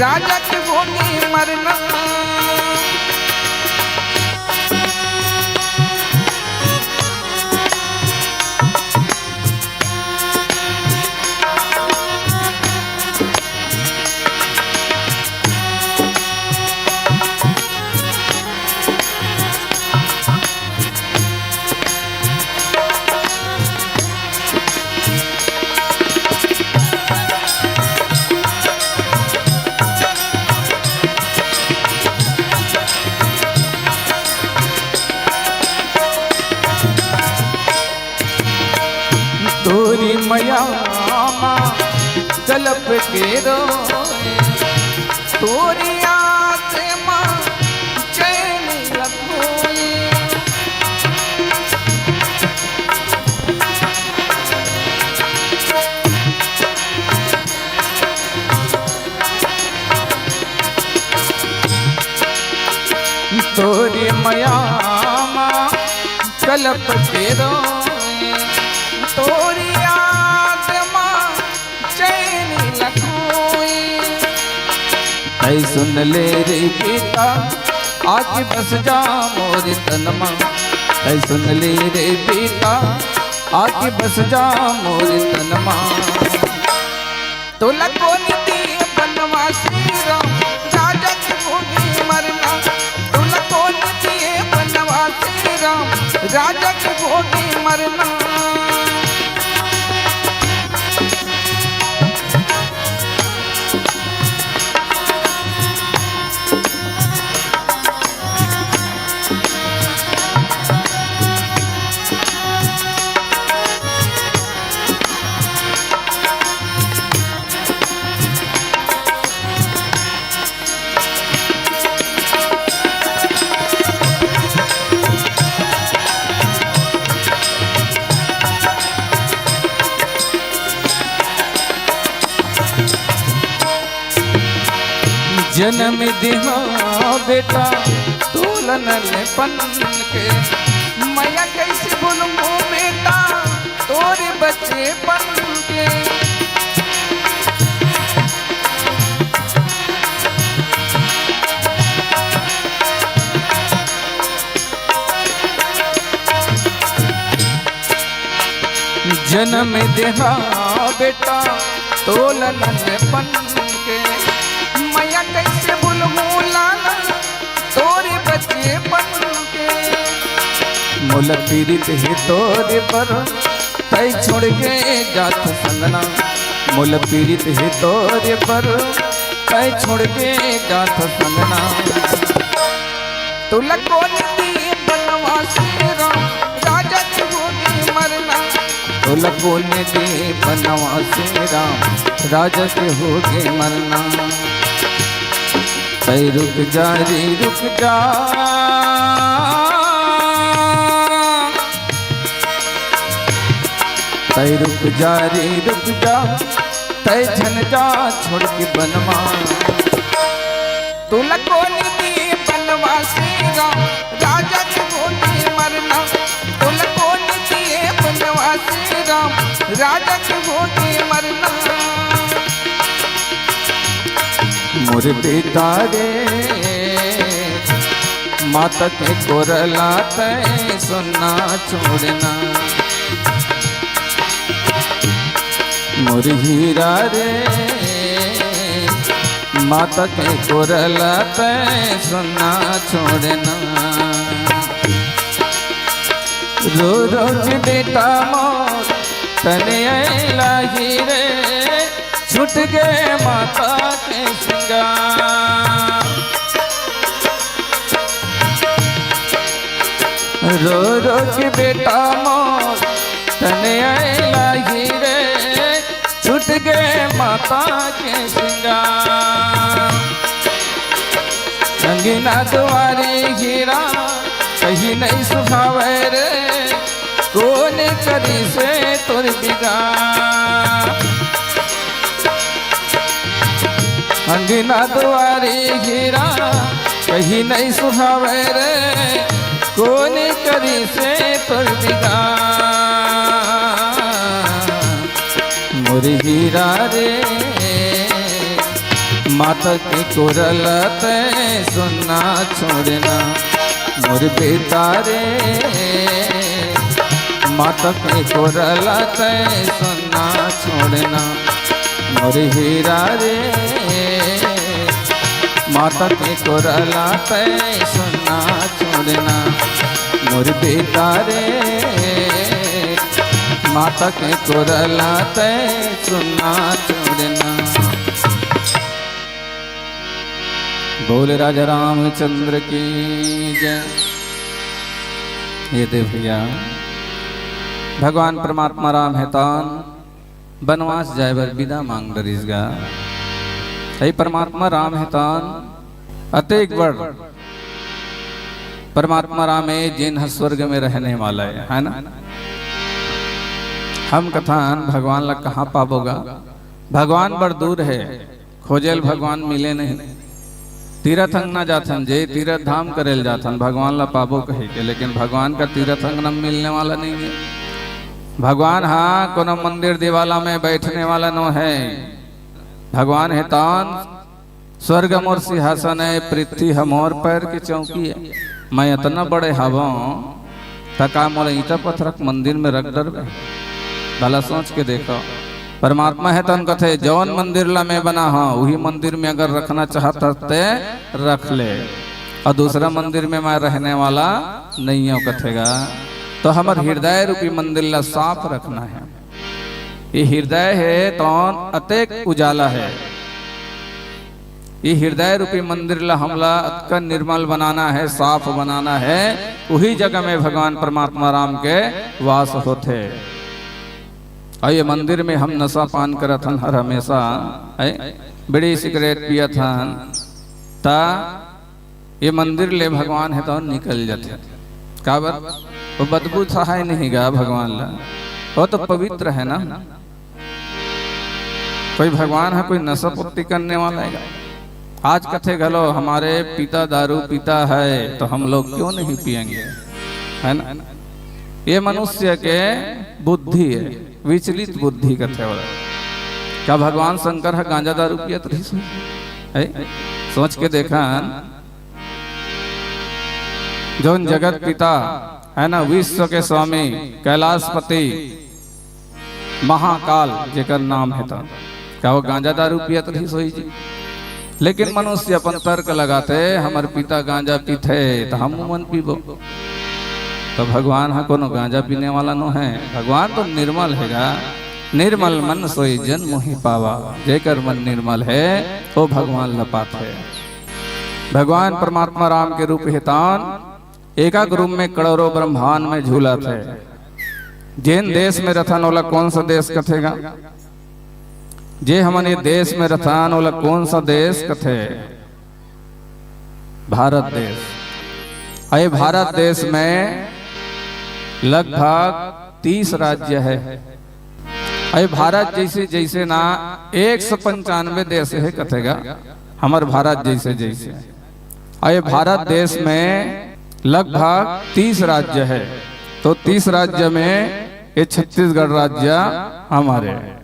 राजा के भोगे मरना। तोरी मैया कलप के रोए, तोरी आत्मा चैन लखोए। तोरी मैया कलप के रोए, तोरी आत्मा चैन लखोए। ऐ सुन ले रे बेटा आके बस जा मोर तनमा। ऐ सुन ले रे बेटा आके बस जा मोर तनमा। तोला कोनी दे बनवासी राम राजा के भोगे मरना। तोला कोनी दे बनवासी राम राजा के भोगे मरना। जन्म दिहा बेटा तोलन पन के। मैया कैसे भूलूं बेटा तोरे बच्चे बन के। जन्म देहा बेटा तोलन में बन के। मैया कैसे भूलूं लाला तोरे बच्चे बन के। मोल पीड़ित ही तोरे पर तय छोड़ के जात संगना। मोल पीड़ित ही तोरे पर तय छोड़ के जात संगना। तुला कौन दिए बनवासी राम राजा के होगी मरना। तुला कौन दिए बनवासी राम राजा के होगे मरना। तय रुक जा रे रुक जा तय रुक जा रे रुक जा तय झन जा छोड़ के बनवा। तुला कौन दिए बनवासी राम राजा के होगी मरना। तुला कौन दिए बनवासी राम राजा के होगी मरना। मोर बेटा रे माता के कोरला तय सुनना छोड़ना। मोर हीरा रे माता के कोरला तय सुनना छोड़ना। रो रो के बेटा मोर तने लाही रे छूट गए माता के सिंगार। रो रो के बेटा मोर तने लाही रे छूट गए माता के सिंगार। रंगीना दुआरी हीरा कहीं नहीं सुखावे रे कौन करी से तोर बिगाड़। अंगना दुआरी हीरा कहीं नहीं सुहावे रे कौन करी से तोर बिगाड़। मोर हीरा रे माता के कोरल तय सुनना छोड़ना। मोर बेटा रे माता के कोरल तय सुनना छोड़ना। मोर हीरा रे माता के कोरला तय सुनना छोड़ना। मोर बेटा रे माता के कोरला तय सुनना छोड़ना। बोले राजा रामचंद्र की जय। ये देव भैया भगवान परमात्मा राम हेतान बनवास जाए बर विदा मांग डरिसगा। हे परमात्मा राम हेतान अतेक बड़ परमात्मा राम है जिन स्वर्ग में रहने वाला है ना। हम कथान भगवान ला कहाँ पाबोगा। भगवान बड़ दूर है खोजेल भगवान मिले नहीं। तीर्थ अंग ना जाथन जे तीर्थ धाम करेल जाथन भगवान ला पाबो कहे के। लेकिन भगवान का तीर्थ अंग न मिलने वाला नहीं है। भगवान हाँ कोनो मंदिर दिवाला में बैठने वाला न है। भगवान है तान स्वर्ग मोर सिंहासन है पृथ्वी हमोर पैर की चौकी है। मैं इतना बड़े हवा तका मोर ईटा पत्थर मंदिर में रख डर भला सोच के देखो। परमात्मा है तन कथे जौन मंदिर ला मैं बना हाँ वही मंदिर में अगर रखना चाहता ते रख ले और दूसरा मंदिर में मैं रहने वाला नहीं हूँ कथेगा। तो हमार हृदय रूपी मंदिर ला साफ रखना है। ये हृदय है तो अतेक उजाला है। ये हृदय रूपी मंदिर ला हमला अतका निर्मल बनाना है साफ बनाना है। वही जगह में भगवान परमात्मा राम के वास होते। और ये मंदिर में हम नशा पान करत हन हर हमेशा बीड़ी सिगरेट पियत हन ता ये मंदिर ले भगवान है तो निकल जाते काबर वो बदबू सहाय नहीं गा भगवान ला। वो तो पवित्र है ना। कोई भगवान है कोई नशा पुट्टी करने वाला है। आज कथे गलो हमारे पिता दारू पीता है तो हम लोग क्यों नहीं पिएंगे है ना। ये मनुष्य के बुद्धि है विचलित बुद्धि कथे वाला। क्या भगवान शंकर है गांजा दारू पियत रही सोच के देखा जौन जगत पिता है ना विश्व के स्वामी कैलाशपति महाकाल जेकर नाम है तो क्या वो गांजा दारू पियत रही सोई जी। लेकिन मनुष्य अपन तर्क लगाते हमार पिता गांजा पीते तो हम मन पीबो। तो भगवान हा कोनो गांजा पीने वाला नो है, भगवान तो निर्मल हैगा। निर्मल मन सोई जन मोहि पावा, जेकर मन निर्मल है वो भगवान लपात है। भगवान परमात्मा राम के रूप हेतान एकाक रूप में करोड़ों ब्रह्मांड में झूला थे। जिन देश में रथन ओला कौन सा देश कथेगा, जे हमन ये देश में रथान ओला कौन सा देश कथे, भारत देश। अये भारत देश में लगभग 30 राज्य है। अये भारत जैसे जैसे ना 195 देश है कथेगा, हमार भारत जैसे जैसे। अये भारत देश में लगभग 30 राज्य है। तो 30 राज्य में ये छत्तीसगढ़ राज्य हमारे है।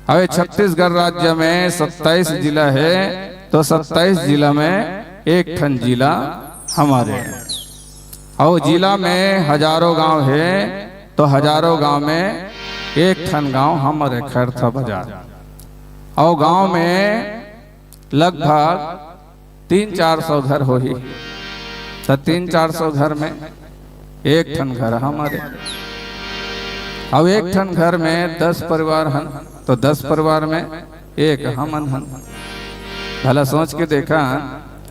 अबे छत्तीसगढ़ राज्य में 27 जिला है, तो 27 जिला में एक ठन जिला हमारे है। और जिला में हजारों गांव है, तो हजारों गांव में एक ठन गांव हमारे खैरथा बाजार। और गांव में लगभग 300-400 घर हो ही, तो 300-400 घर में एक ठन घर हमारे। अब एक ठन घर में 10 परिवार हन, तो 10 परिवार में एक हमन हन। भला सोच के देखा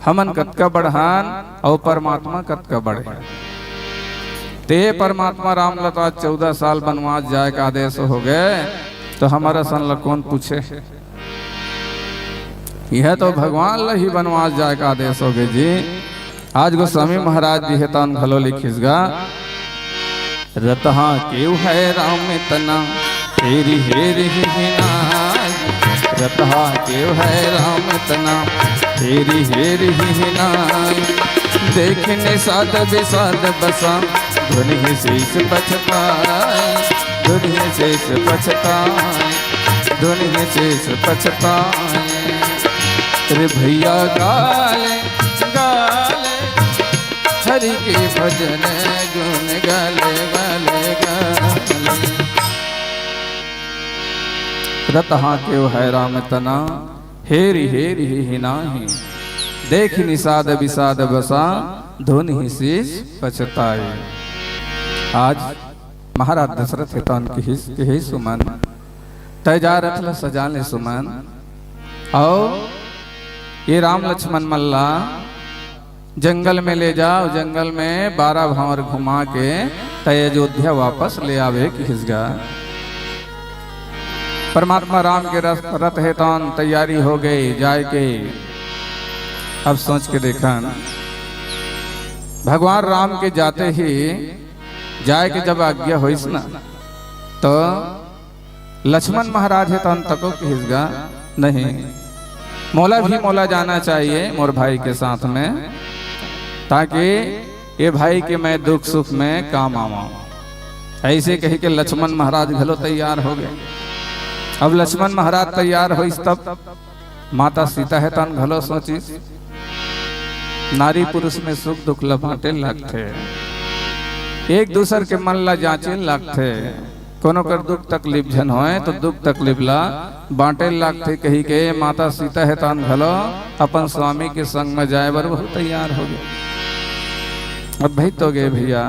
हमन कतका बढ़ान और परमात्मा कतका बढ़े। ते परमात्मा राम लता 14 साल वनवास जाए का आदेश हो गए, तो हमारा सन ला कौन पूछे। यह तो भगवान ला ही वनवास जाए का आदेश हो गए जी। आज गोस्वामी महाराज जी है तन घलो लिखिसगा, रतहा केव है राम तना हेरी हेरी हिनाय। रतहा केव है राम तना हेरी हेरी हिनाय। देखने साध विसाद बसा धुनि शेष पछताए। धुनि शेष पछताए, धुनि शेष पछताए। रे भैया गाले गाले हरि के भजन गुण गाले गाले गाले। रतहा केव है राम तना हेरी हेरी ही नाही। देख निषाद विषाद बसा धुनि शेष पछताए। आज महाराज दशरथ हेतन के ही सुमन तय जा रथ सजाने सुमन। और ये राम लक्ष्मण मल्ला जंगल में ले जाओ, जंगल में 12 भंवर घुमा के तय अयोध्या वापस ले आवे की हिस्गा। परमात्मा राम के रथ हेतन तैयारी हो गई जाए के। अब सोच के देखा भगवान राम के जाते ही जाए के जब आज्ञा हुई ना, तो लक्ष्मण महाराज हेतन तको की हिस्गा नहीं। मौला भी मौला जाना चाहिए मोर भाई के साथ में, ताकि ये भाई के मैं दुख सुख में काम आवा। ऐसे कही के लक्ष्मण महाराज घलो तैयार हो गए। अब लक्ष्मण महाराज तैयार हो तब माता सीता है तन घलो सोची नारी पुरुष में सुख दुख ला बांटे लगते, एक दूसर के मन ला जांचे लगते। कोनो कर दुख तकलीफ झन होए तो दुख तकलीफ ला बांटे लगते। कही के माता सीता है तन घलो अपन स्वामी के संग में जाए बर बहुत तैयार हो गए। अब भाई तो गए भैया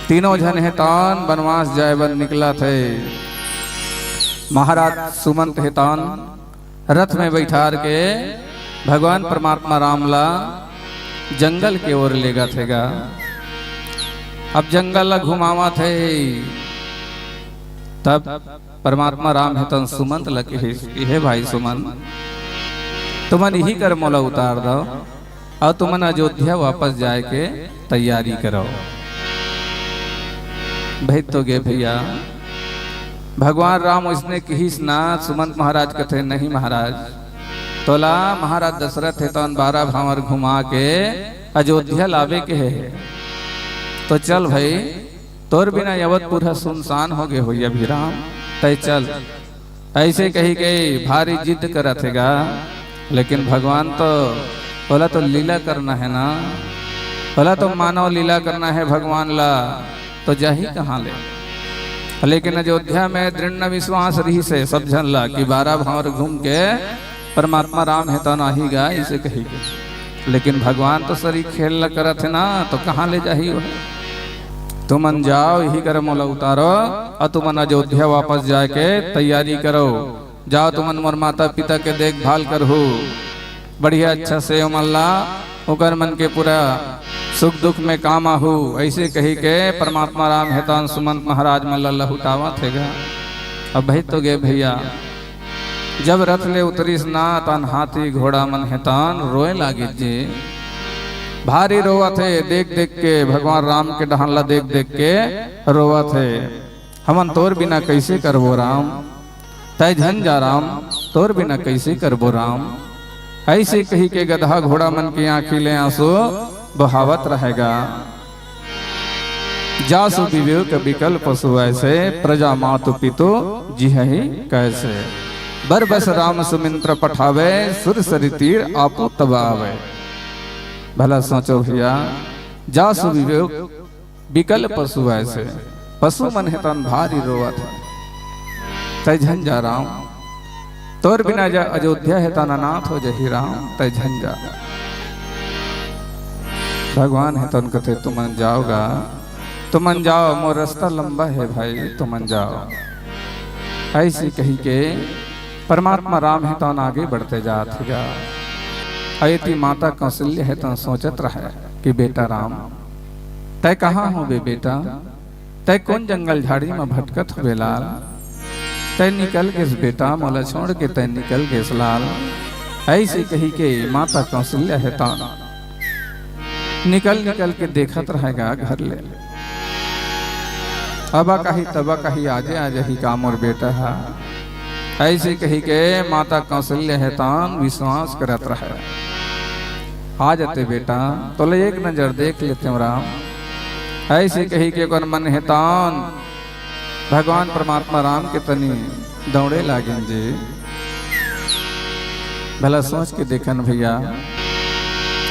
तीनों जन हेतान वनवास जाए बर निकला थे। महाराज सुमंत हेतान रथ में बैठार के भगवान परमात्मा रामला जंगल के ओर लेगा थेगा। अब जंगल ला घुमावा थे, तब परमात्मा राम हेतन सुमंत लगे हे भाई सुमंत तुमन यही कर मोला उतार दो और तुमन अयोध्या वापस जाए के तैयारी करो। भाई तो गे भैया भगवान राम उसने कहिस ना। सुमंत महाराज कथे नहीं महाराज, तोला महाराज दशरथ है तो 12 भावर घुमा के अयोध्या लावे के है, तो चल भाई तोर बिना यवत पूरा सुनसान हो गए हुई अभी राम, तय चल। ऐसे कही गई भारी जिद करथेगा, लेकिन भगवान तो बोला तो लीला करना है ना, बोला तो मानव लीला करना है भगवान ला, तो जा ही कहाँ ले। लेकिन अयोध्या में दृढ़ विश्वास रही से सब झनला कि 12 भावर घूम के परमात्मा राम है तो नाही गा इसे कही के। लेकिन भगवान तो सरी खेल ल करत है ना, तो कहाँ ले जाही हो। तुमन जाओ यही कर मोला उतारो और तुमन अयोध्या वापस जाके तैयारी करो। जाओ तुमन मोर माता पिता के देखभाल करहु बढ़िया अच्छा से मल्ला ओकर मन के पूरा सुख दुख में काम आहू। ऐसे कही के परमात्मा राम हेतान सुमंत महाराज मल्ला लहुटावा थे। अब भाई तो गे भैया जब रथ ले उतरी ना तन हाथी घोड़ा मन हेतान रोए लागे जे भारी रोवा थे देख देख के भगवान राम के डहानला देख देख के रोवा थे। हमन तोर बिना कैसे करबो राम, तय झन जा राम तोर बिना कैसे करबो राम। ऐसे कही के गधा घोड़ा मन की आंखी ले आंसू बहावत रहेगा। जासु विवेक विकल पशु ऐसे प्रजा मातु पितु जिहि कैसे। बरबस राम सुमिंत्र पठावे सुर सरि तीर आपू तबावे। भला सोचो भैया जासु विवेक विकल पशु ऐसे पशु मन है तन भारी रोवत तय झंझा राम तोर बिना जा अयोध्या है तन अनाथ हो जही राम तय झंझा। भगवान है तन कहते तुमन जाओगा तुमन जाओ मोर रास्ता लंबा है भाई तुमन जाओ। ऐसी कही के परमात्मा राम है तन आगे बढ़ते जाते जा। अयति माता कौशल्य है तो सोचत रहे कि बेटा राम तय कहाँ हो बे बेटा, तय कौन जंगल झाड़ी में भटकत हुए लाल। तय निकल गेस बेटा मोला छोड़ के तय निकल गेस लाल। ऐसे कही के माता कौशल्य है तो निकल निकल के देखत रहेगा घर ले। अबा कही तबा कही आजे आजे ही काम और बेटा है। ऐसे कही के माता कौशल्य है तान विश्वास करत रहे। आ जाते बेटा तो ले एक नजर देख लेते हो राम। ऐसे कही के कौन मन है तान भगवान परमात्मा राम के तनी दौड़े लागे जी। भला सोच के देखन भैया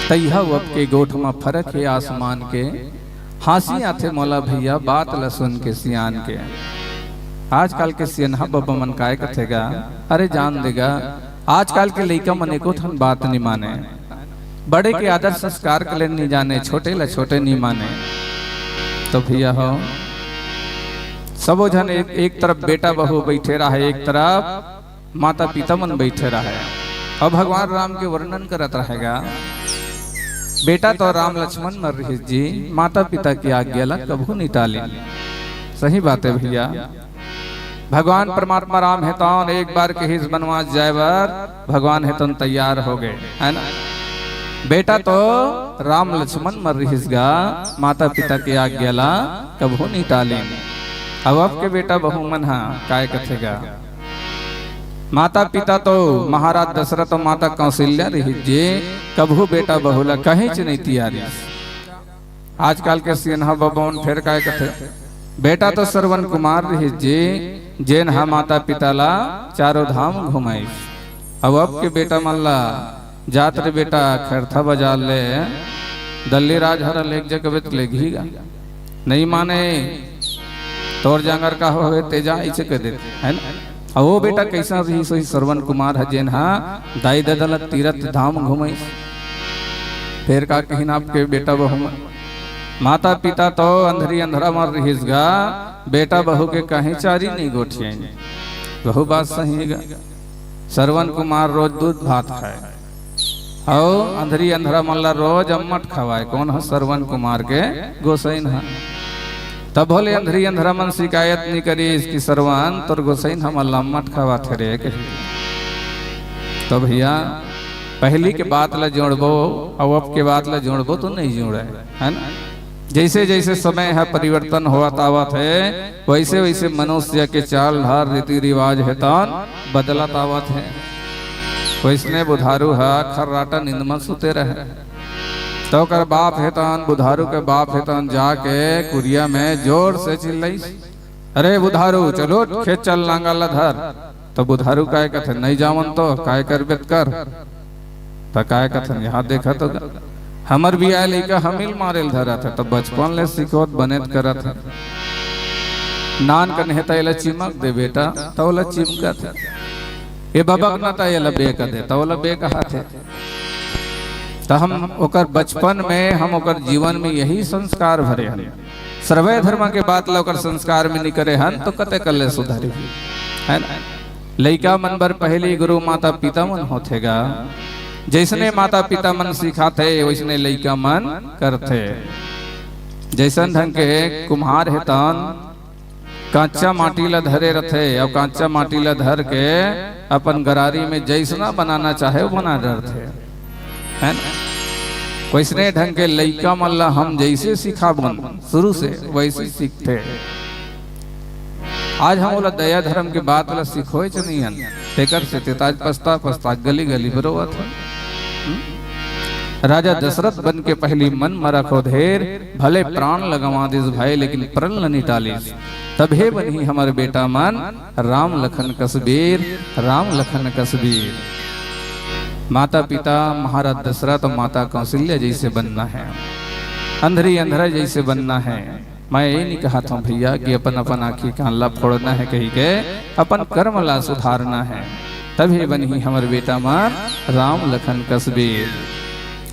तैहा वब के गोठ में फर्क है आसमान के। हंसी आते मौला भैया बात ल सुन के सियान के। आजकल के सियनहा बाबा मन काय कथेगा अरे जान देगा आजकल के लइका मन एको ठन बात नहीं माने। बड़े के आदर संस्कार के लिए नहीं जाने छोटे ला छोटे नहीं माने। तो भैया हो सबो जन एक तरफ बेटा बहू बैठे रहे एक तरफ माता पिता मन बैठे रहे। अब भगवान राम के वर्णन करत रहेगा। बेटा तो राम लक्ष्मण मर रही जी माता पिता की आज्ञा ला कभू नहीं टाली। सही बात है भैया भगवान परमात्मा राम हेतन एक बार के हिस बनवास जाए बार भगवान हेतन तैयार हो गए है ना। बेटा तो राम लक्ष्मण मर रहीसगा माता पिता की आज्ञा ला कभू नहीं टाली। अब के बेटा बहु मन हा काय कथेगा माता पिता तो महाराज दशरथ और माता कौशल्या रही जे कभू बेटा बहुला कहीं च नहीं तियारी। आजकल के सिन्हा बबौन फिर काय कथे बेटा तो श्रवण कुमार रही जे जेन हा माता पिता ला चारों धाम घुमाई। अब के बेटा मल्ला जात रे बेटा खरथा बाजार ले दल्ली राजहरा लेक जगह ले घीगा नहीं माने तोर जांगर का हो तेजा ऐसे कह देते है ना। अब वो बेटा कैसा रही सोई श्रवण कुमार हजेन हा दाई ददल तीरथ धाम घुमाई। फिर का कहीं आपके बेटा बहु माता पिता तो अंधरी अंधरा मर रहीसगा बेटा बहू के कहीं चारी नहीं गोठियाई। बहु बात सही गा श्रवण कुमार रोज दूध भात खाए और अंधरी अंधरा मल्ला रोज अम्मट खवाए। कौन है श्रवण कुमार के गोसैन है। तब बोले अंधरी अंधरा मन शिकायत नहीं करी इसकी श्रवण तोर गोसैन हम अम्मट खवा थे रे। तो भैया पहली के बात ला जोड़बो और अब के बात ला जोड़बो तो नहीं जोड़े है ना। जैसे जैसे समय है परिवर्तन हुआ तावत है वैसे वैसे मनुष्य के चाल ढाल रीति रिवाज है तान बदला तावत है। वैसने बुधारू है खर्राटा नींद में सुते रहे तो कर बाप है तान बुधारू के बाप है तान जाके कुरिया में जोर से चिल्लाई अरे बुधारू चलो खेत चल लांगा धर। तो बुधारू काय कथे नहीं जावन तो काय कर बेत कर। तो काय कथन यहाँ देखा तो हमर भी आए लेका हमिल मारेल धरा था। तो बचपन ले सिखोत बनेत करत है। नान कन्हे तैला चिमक दे बेटा तौला चिमका थे ये बबक ना तैला बेक दे तौला बेक हाथे। तो हम ओकर बचपन में हम ओकर जीवन में यही संस्कार भरे हन। सर्वे धर्म के बात लौकर संस्कार में निकरे हन तो कते कले सुधारी है ना। लइका मन बर पहली गुरु माता पिता मन होथेगा। जैसने माता पिता मन सिखाते वैसने लइका मन करते। जैसन ढंग के कुम्हार है तन कांचा माटी ला धरे रथे और कांचा माटी ला धर के अपन गरारी में जैसना बनाना चाहे वो बना रहे है ना। वैसने ढंग के लइका मल्ला हम जैसे सिखाबन शुरू से वैसे सीखते। आज हम बोला दया धर्म के बात वाला सिखोए च नहीं हन तेकर से तेताज पस्ता पस्ता गली गली बरोवत है। राजा दशरथ बन के पहली मन मरा खो धेर भले प्राण लगवा दिस भाई लेकिन प्रण नहीं टालिस। तबे बनी हमारे बेटा मन राम लखन कसबीर राम लखन कसबीर। माता पिता महाराज दशरथ और माता कौशल्या जैसे बनना है अंधरी अंधरा जैसे बनना है। मैं ये नहीं कहा था भैया कि अपन अपन आँखी कानला फोड़ना है कहीं के अपन कर्म ला सुधारना है। तभी बनी हमारे बेटा मन राम लखन कसबीर।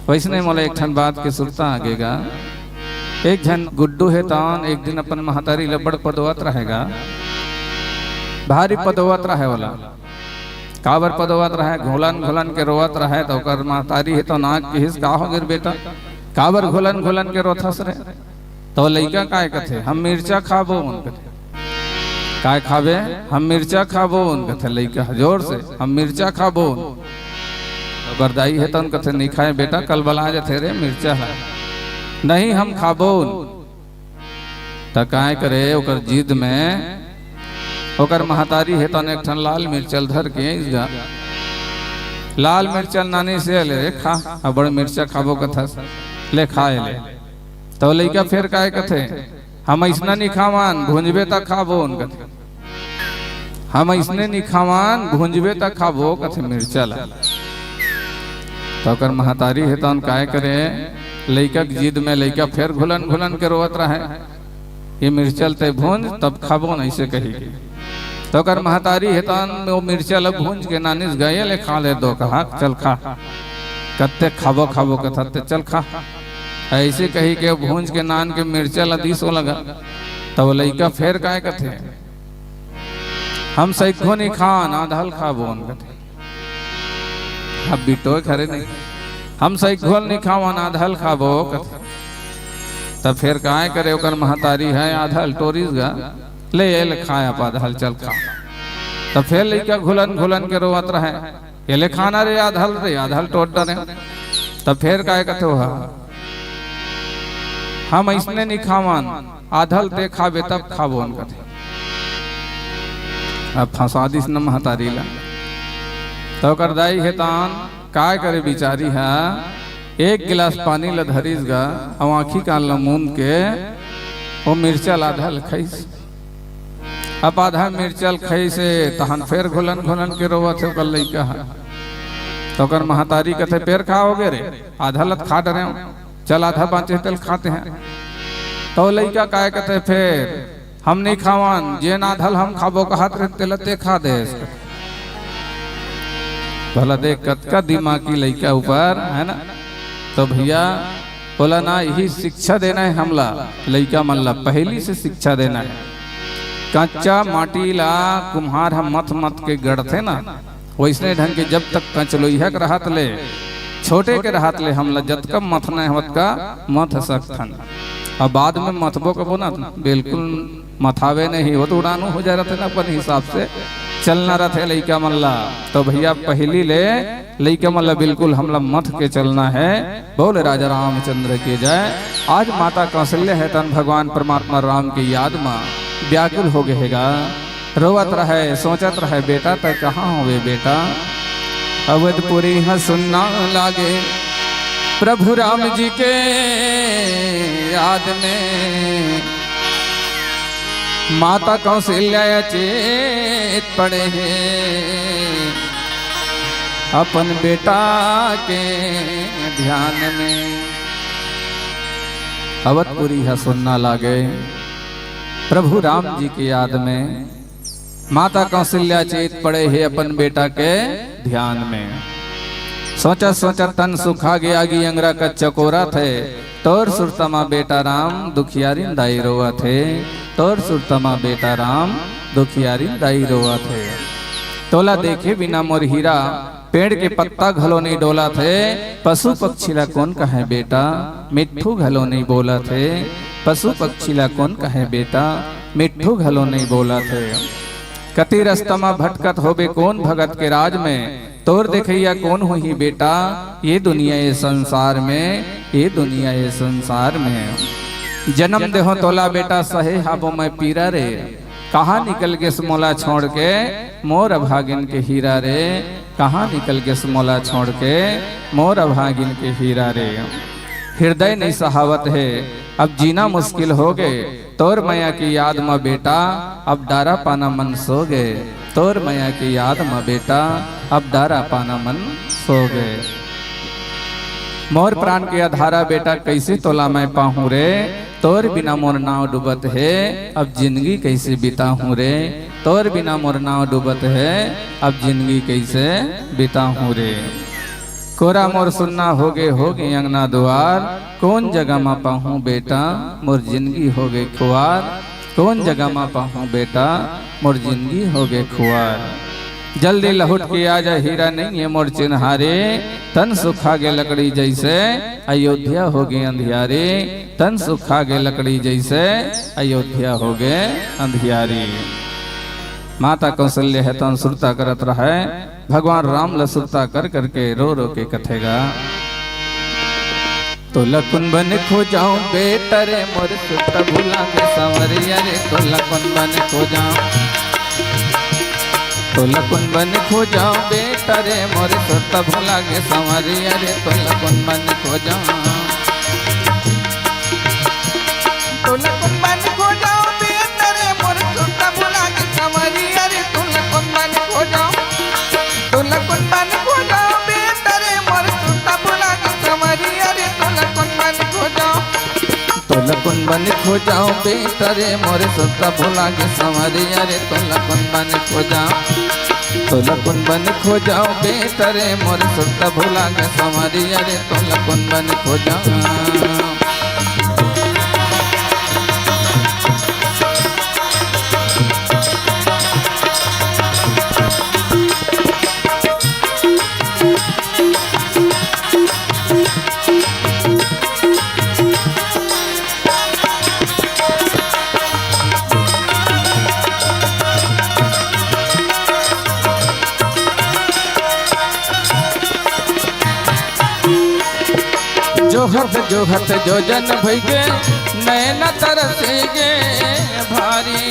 वैसने मोला एक ठन बात के सुरता आगेगा। एक जन गुड्डू है तान एक दिन अपन महतारी लबड़ पदवत रहेगा भारी पदवत रहे वाला काबर पदवत रहे घोलन घोलन के रोवत रहे तो कर महतारी है तो नाक के हिस का हो गिर बेटा काबर घोलन घोलन के रोथस रे। तो लइका काय कथे हम मिर्चा खाबो उन कथे काय खाबे हम मिर्चा खाबो उन कथे लइका जोर से हम मिर्चा खाबो। तो बरदाई है तो उन कथे नहीं खाए बेटा कल बला जाते रे मिर्चा है नहीं हम खाबो। तो काय करे ओकर जिद में ओकर महतारी है तो एक ठन लाल मिर्चल धर के इसगा लाल मिर्चल नानी से ले खा अब बड़ मिर्चा खाबो कथा ले खाए ले। तो लइका फिर काय कथे हम ऐसना नहीं खावान भुंजबे तक खाबो उन कथे हम ऐसने नहीं खावान भुंजबे तक खाबो कथे मिर्चा ला। तो ओकर महतारी है तो काय करे लइका की जिद में लइका फिर घुलन घुलन के रोवत रहे ये मिर्चल ते भूंज तब खाबो न ऐसे कही। तो कर महतारी है तो मिर्चल भूंज के नानिस गए ले खा ले दो कहा चल खा कत्ते खाबो खाबो कथते चल खा ऐसे कही के भूंज के नान के मिर्चल दिसो लगा। तो लइका फिर काय कथे हम सैखो नहीं खान आधाल खाबो उन कथे अब बिटो खरे नहीं हम सही घोल नहीं खावन आधल खाबो कथे। तब फिर काय करे ओकर महतारी है आधल टोरीस गा ले ले खाए आप आधल चल खा। तब फिर लइका घुलन घुलन के रोवत रहे ये ले खाना रे आधल टोट डरे। तब फिर काय कथे हो हम ऐसने नहीं खावन आधल ते खाबे तब खाबो उन कथे। अब फंसा दिस न महतारी ला। तो कर दाई है तान काय करे बिचारी है एक गिलास पानी ला धरीस गा और आँखी कान ला मूंद के वो मिर्चल आधल खैस। अब आधा मिर्चल खैसे तहन फिर घुलन घुलन के रोवा थे कल लइका है। तो कर महतारी कथे पेड़ खाओगे रे आधा लत खा डरे चल आधा बाँचे तल खाते हैं। तो लइका काय कथे फिर हम नहीं खावान जे आधल हम खाबो कहत रहते लते खा दे। भला देख कतका दिमागी लइका ऊपर है ना। तो भैया बोला ना यही शिक्षा देना है हमला लइका मल्ला पहली से शिक्षा देना है। कच्चा माटी ला कुम्हार हम मत मत के गढ़ते ना वैसने ढंग के जब तक कचलोइहा के रहत ले छोटे के रहत ले हमला जत कम मथना है का मथ सकथन। अब बाद में मथबो कबो ना बिल्कुल मथावे नहीं वो तो उड़ानो हो जा रहा था अपन हिसाब से चलना रहे लइका मल्ला। तो भैया पहली ले लइका मल्ला बिल्कुल हमला मथ के चलना है। बोल राजा रामचंद्र के जय। आज माता कौशल्या है तन भगवान परमात्मा राम की याद में व्याकुल हो गएगा रोवत रहे सोचत रहे बेटा तक कहाँ होवे बेटा अवधपुरी हाँ सुनना लागे प्रभु राम जी के याद में माता कौशल्या चेत पड़े हैं अपन बेटा के ध्यान में। अवधपुरी है सुनना लागे प्रभु राम जी की याद में माता कौशल्या चेत पड़े है अपन बेटा के ध्यान में। सोचा सोचा तन सुखा गया गी अंगरा का चकोरा थे, तोर सुरतमा बेटा राम दुखियारी दाई रोआ थे, तोर सुरतमा बेटा राम दुखियारी दाई रोआ थे। तोला देखे बिना मोर हीरा पेड़ के पत्ता घलो नहीं डोला थे, पशु पक्षीला कौन कहे बेटा मिट्ठू घलो नहीं बोला थे, पशु पक्षीला कौन कहे बेटा मिट्ठू घलो नहीं बोला थे। कति रस्तमा भटकत होबे कौन भगत के राज में, तोर देखैया कौन हुई बेटा ये दुनिया ये संसार में, ये दुनिया ये संसार में। जन्म देहो तोला बेटा सहे हाबो मैं पीरा रे, कहाँ निकल के मोला छोड़ के मोर अभागिन के हीरा रे, कहाँ निकल के मोला छोड़ के मोर अभागिन के हीरा रे। हृदय नहीं सहावत है अब जीना मुश्किल हो गए, तोर मैया की याद में बेटा अब डारा पाना मन सो गए, तोर मैया की याद में बेटा अब डारा पाना मन सो गए। मोर प्राण के आधारा बेटा कैसे तोला मैं पाहूँ रे, तोर बिना मोर नाव डूबत है अब जिंदगी कैसे बिताऊं रे, तोर बिना मोर नाव डूबत है अब जिंदगी कैसे बिताऊं रे। कोरा मोर सुनना होगे अंगना द्वार, कौन जगह मा पाहूँ बेटा मोर जिंदगी हो गए खुआर, कौन जगह मा पाहूँ बेटा मोर जिंदगी हो गए खुआर। जल्दी लहुट के आ जा हीरा नहीं है मोर चिन्हारे, तन सुखा गे लकड़ी जैसे अयोध्या हो गए अंधियारे, तन सुखा गे लकड़ी जैसे अयोध्या हो गए अंधियारे। माता कौशल्य है तन सुरता करत रहे, भगवान राम लसुरता कर करके रो रो के कथेगा। तो लकुन बन खो जाऊं बेटा रे मोर सुरता भूला के संवरिया रे, तो लकुन बन खो जाऊं, तो लकुन बन खो जाऊं बेटा रे मोर सुरता भूला के संवरिया रे, तो लकुन बन खो जाऊं, तो लकुन बन खो जाऊं बेटा रे मोर सुरता भूला के संवरिया रे, तो लकुन बन खो जाऊं, तो लकुन बन खो जाऊं बेटा रे मोर सुरता भूला के संवरिया रे, तो लकुन बन खो जाऊं, तो लकुन बन खो जाऊं बेटा रे मोर सुरता भूला के संवरिया रे, तो लकुन बन खो जाऊं, तो लकुन बन खो जाऊं बेटा रे मोर सुरता भूला के संवरिया रे, तो लकुन बन खो जाऊं। जोहत जो जन भैगे नैन तरसेगे भारी,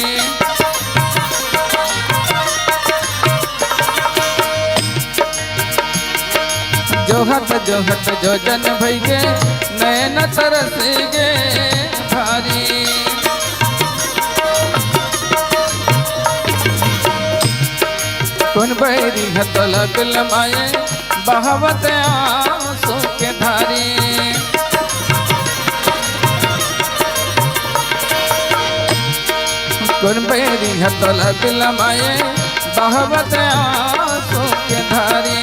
जोहत जो जन भैगे नैन तरसेगे भारी। कौन बैरी हतला बिलमाए बहावत आंसू के धारी, कौन बैरी हतला बिलमाए बहावत आंसू के धारी।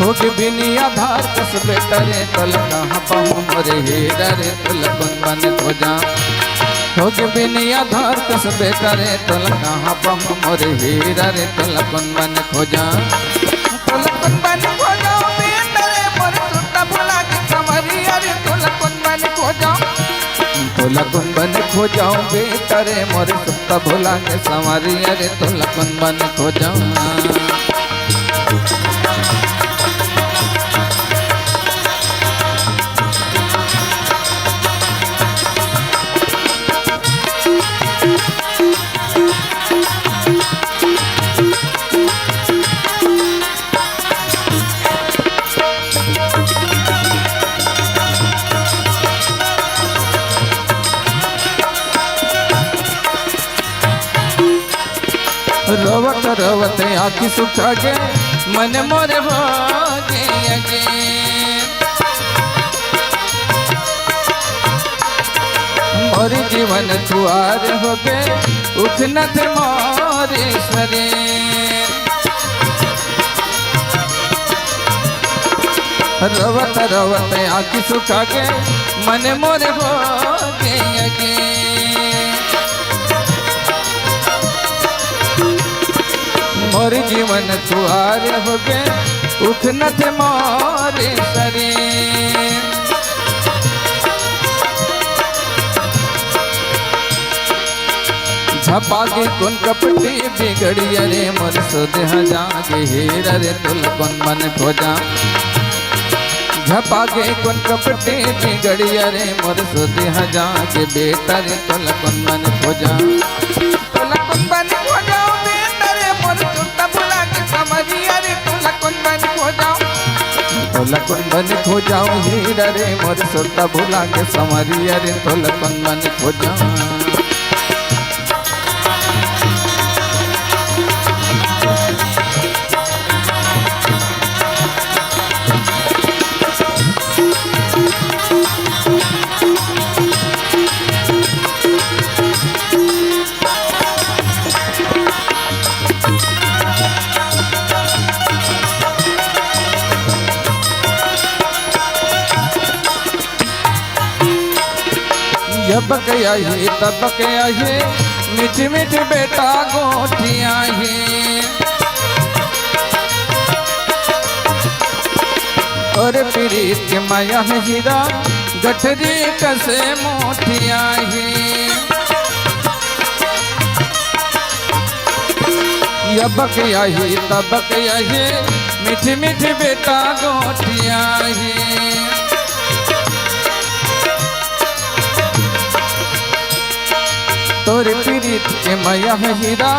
होके बिनी आधार कस बेटा रे तल कहाँ पाऊँ मोरे हीरा रे, तल कौन बन खो जाऊं, होके बिनी आधार कस बेटा रे तल कहाँ पाऊँ मोरे हीरा रे, तल कौन बन खो जाऊं, तो लकुन बन खो जाऊं बेटा रे मोर सुरता भूला के संवरिया रे, तो लकुन बन खो जाऊं, तो लकुन बन खो जाऊं बेटा रे मोर सुरता भूला के संवरिया रे, तो लकुन बन खो जाऊं। रोवत रोवत आँखी सुखा गे मन मोर हो गए, जीवन खुआर हो गए उखनत मोरे शरीर। रवत रवत आँखी सुखा के मन मोरे हो गए। मोर जीवन खुआर हो गए उखनत मोरे शरीर। झपागे कौन कपटी बिगड़िया रे मोर सुदेह जागे हीरा रे तुल कौन मन खोजा। झपागे कौन कपटी बिगड़िया रे मोर सुदेह जागे बेटा रे तुल कौन मन खोजा। तुला कौन मन खोजा बेटा रे मोर सुरता भुला के समरिया रे तुला कौन मन खोजा। तुल कौन मन खोजाओ हीरा रे मोर सुरता भुला के समरिया रे तुल कौन मन खोजा। जब गया ही तब गया ही मीठी मीठी बेटा गोटिया ही। और प्रीत के माया है हीरा गठरी कसे मोटिया ही। जब गया ही तब गया ही मीठी मीठी बेटा गोटिया ही। तोर प्रीत के माया है हीरा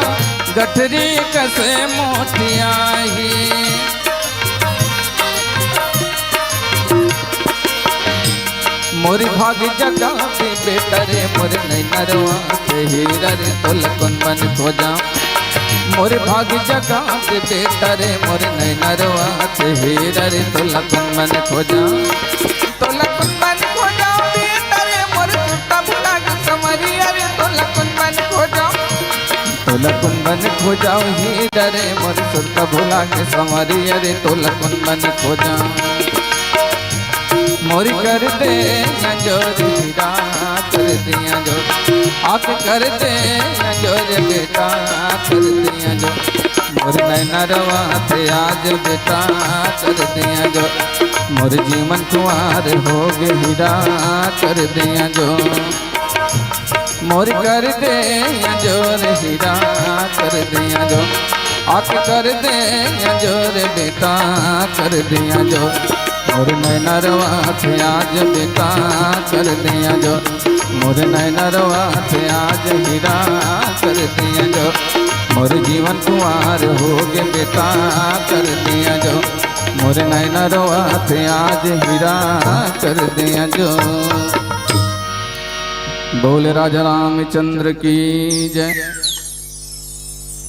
गठरी कसे मोटिया ही। मोरी भाग जगा के बेटा रे मोर नैनरवा के हीरा रे तुल कौन मन खोजा। मोर भाग जगा के बेटा रे मोर नैनरवा के हीरा रे तुल कौन मन खोजा। तुला कौन मन खोजा बेटा रे मोर सुरता भुला के समरिया रे तुला कौन मन खोजा। तुल कौन मन खोजाओ हीरा रे मोर सुरता भुला के समरिया रे तुल कौन मन खोजा। मोरी कर दे जोर हीरा कर दिया जो आक कर दे जोर बेटा कर दिया जो। मोर नैनरवा थे आज बेटा कर दिया जो। मोर जीवन कुआर हो गए हीरा कर दिया जो। मोर कर दे जोर हीरा कर दिया जो आक कर दे जोर बेटा कर दिया जो। मोर नैनरवा थे आज बेटा कर दिया जो। मोर नैनरवा थे आज हीरा कर दिया जो। मोर जीवन कुआर हो गए बेटा कर दिया जो। मोर नैनरवा थे आज हीरा कर दिया जो। बोले राजा रामचंद्र की जय।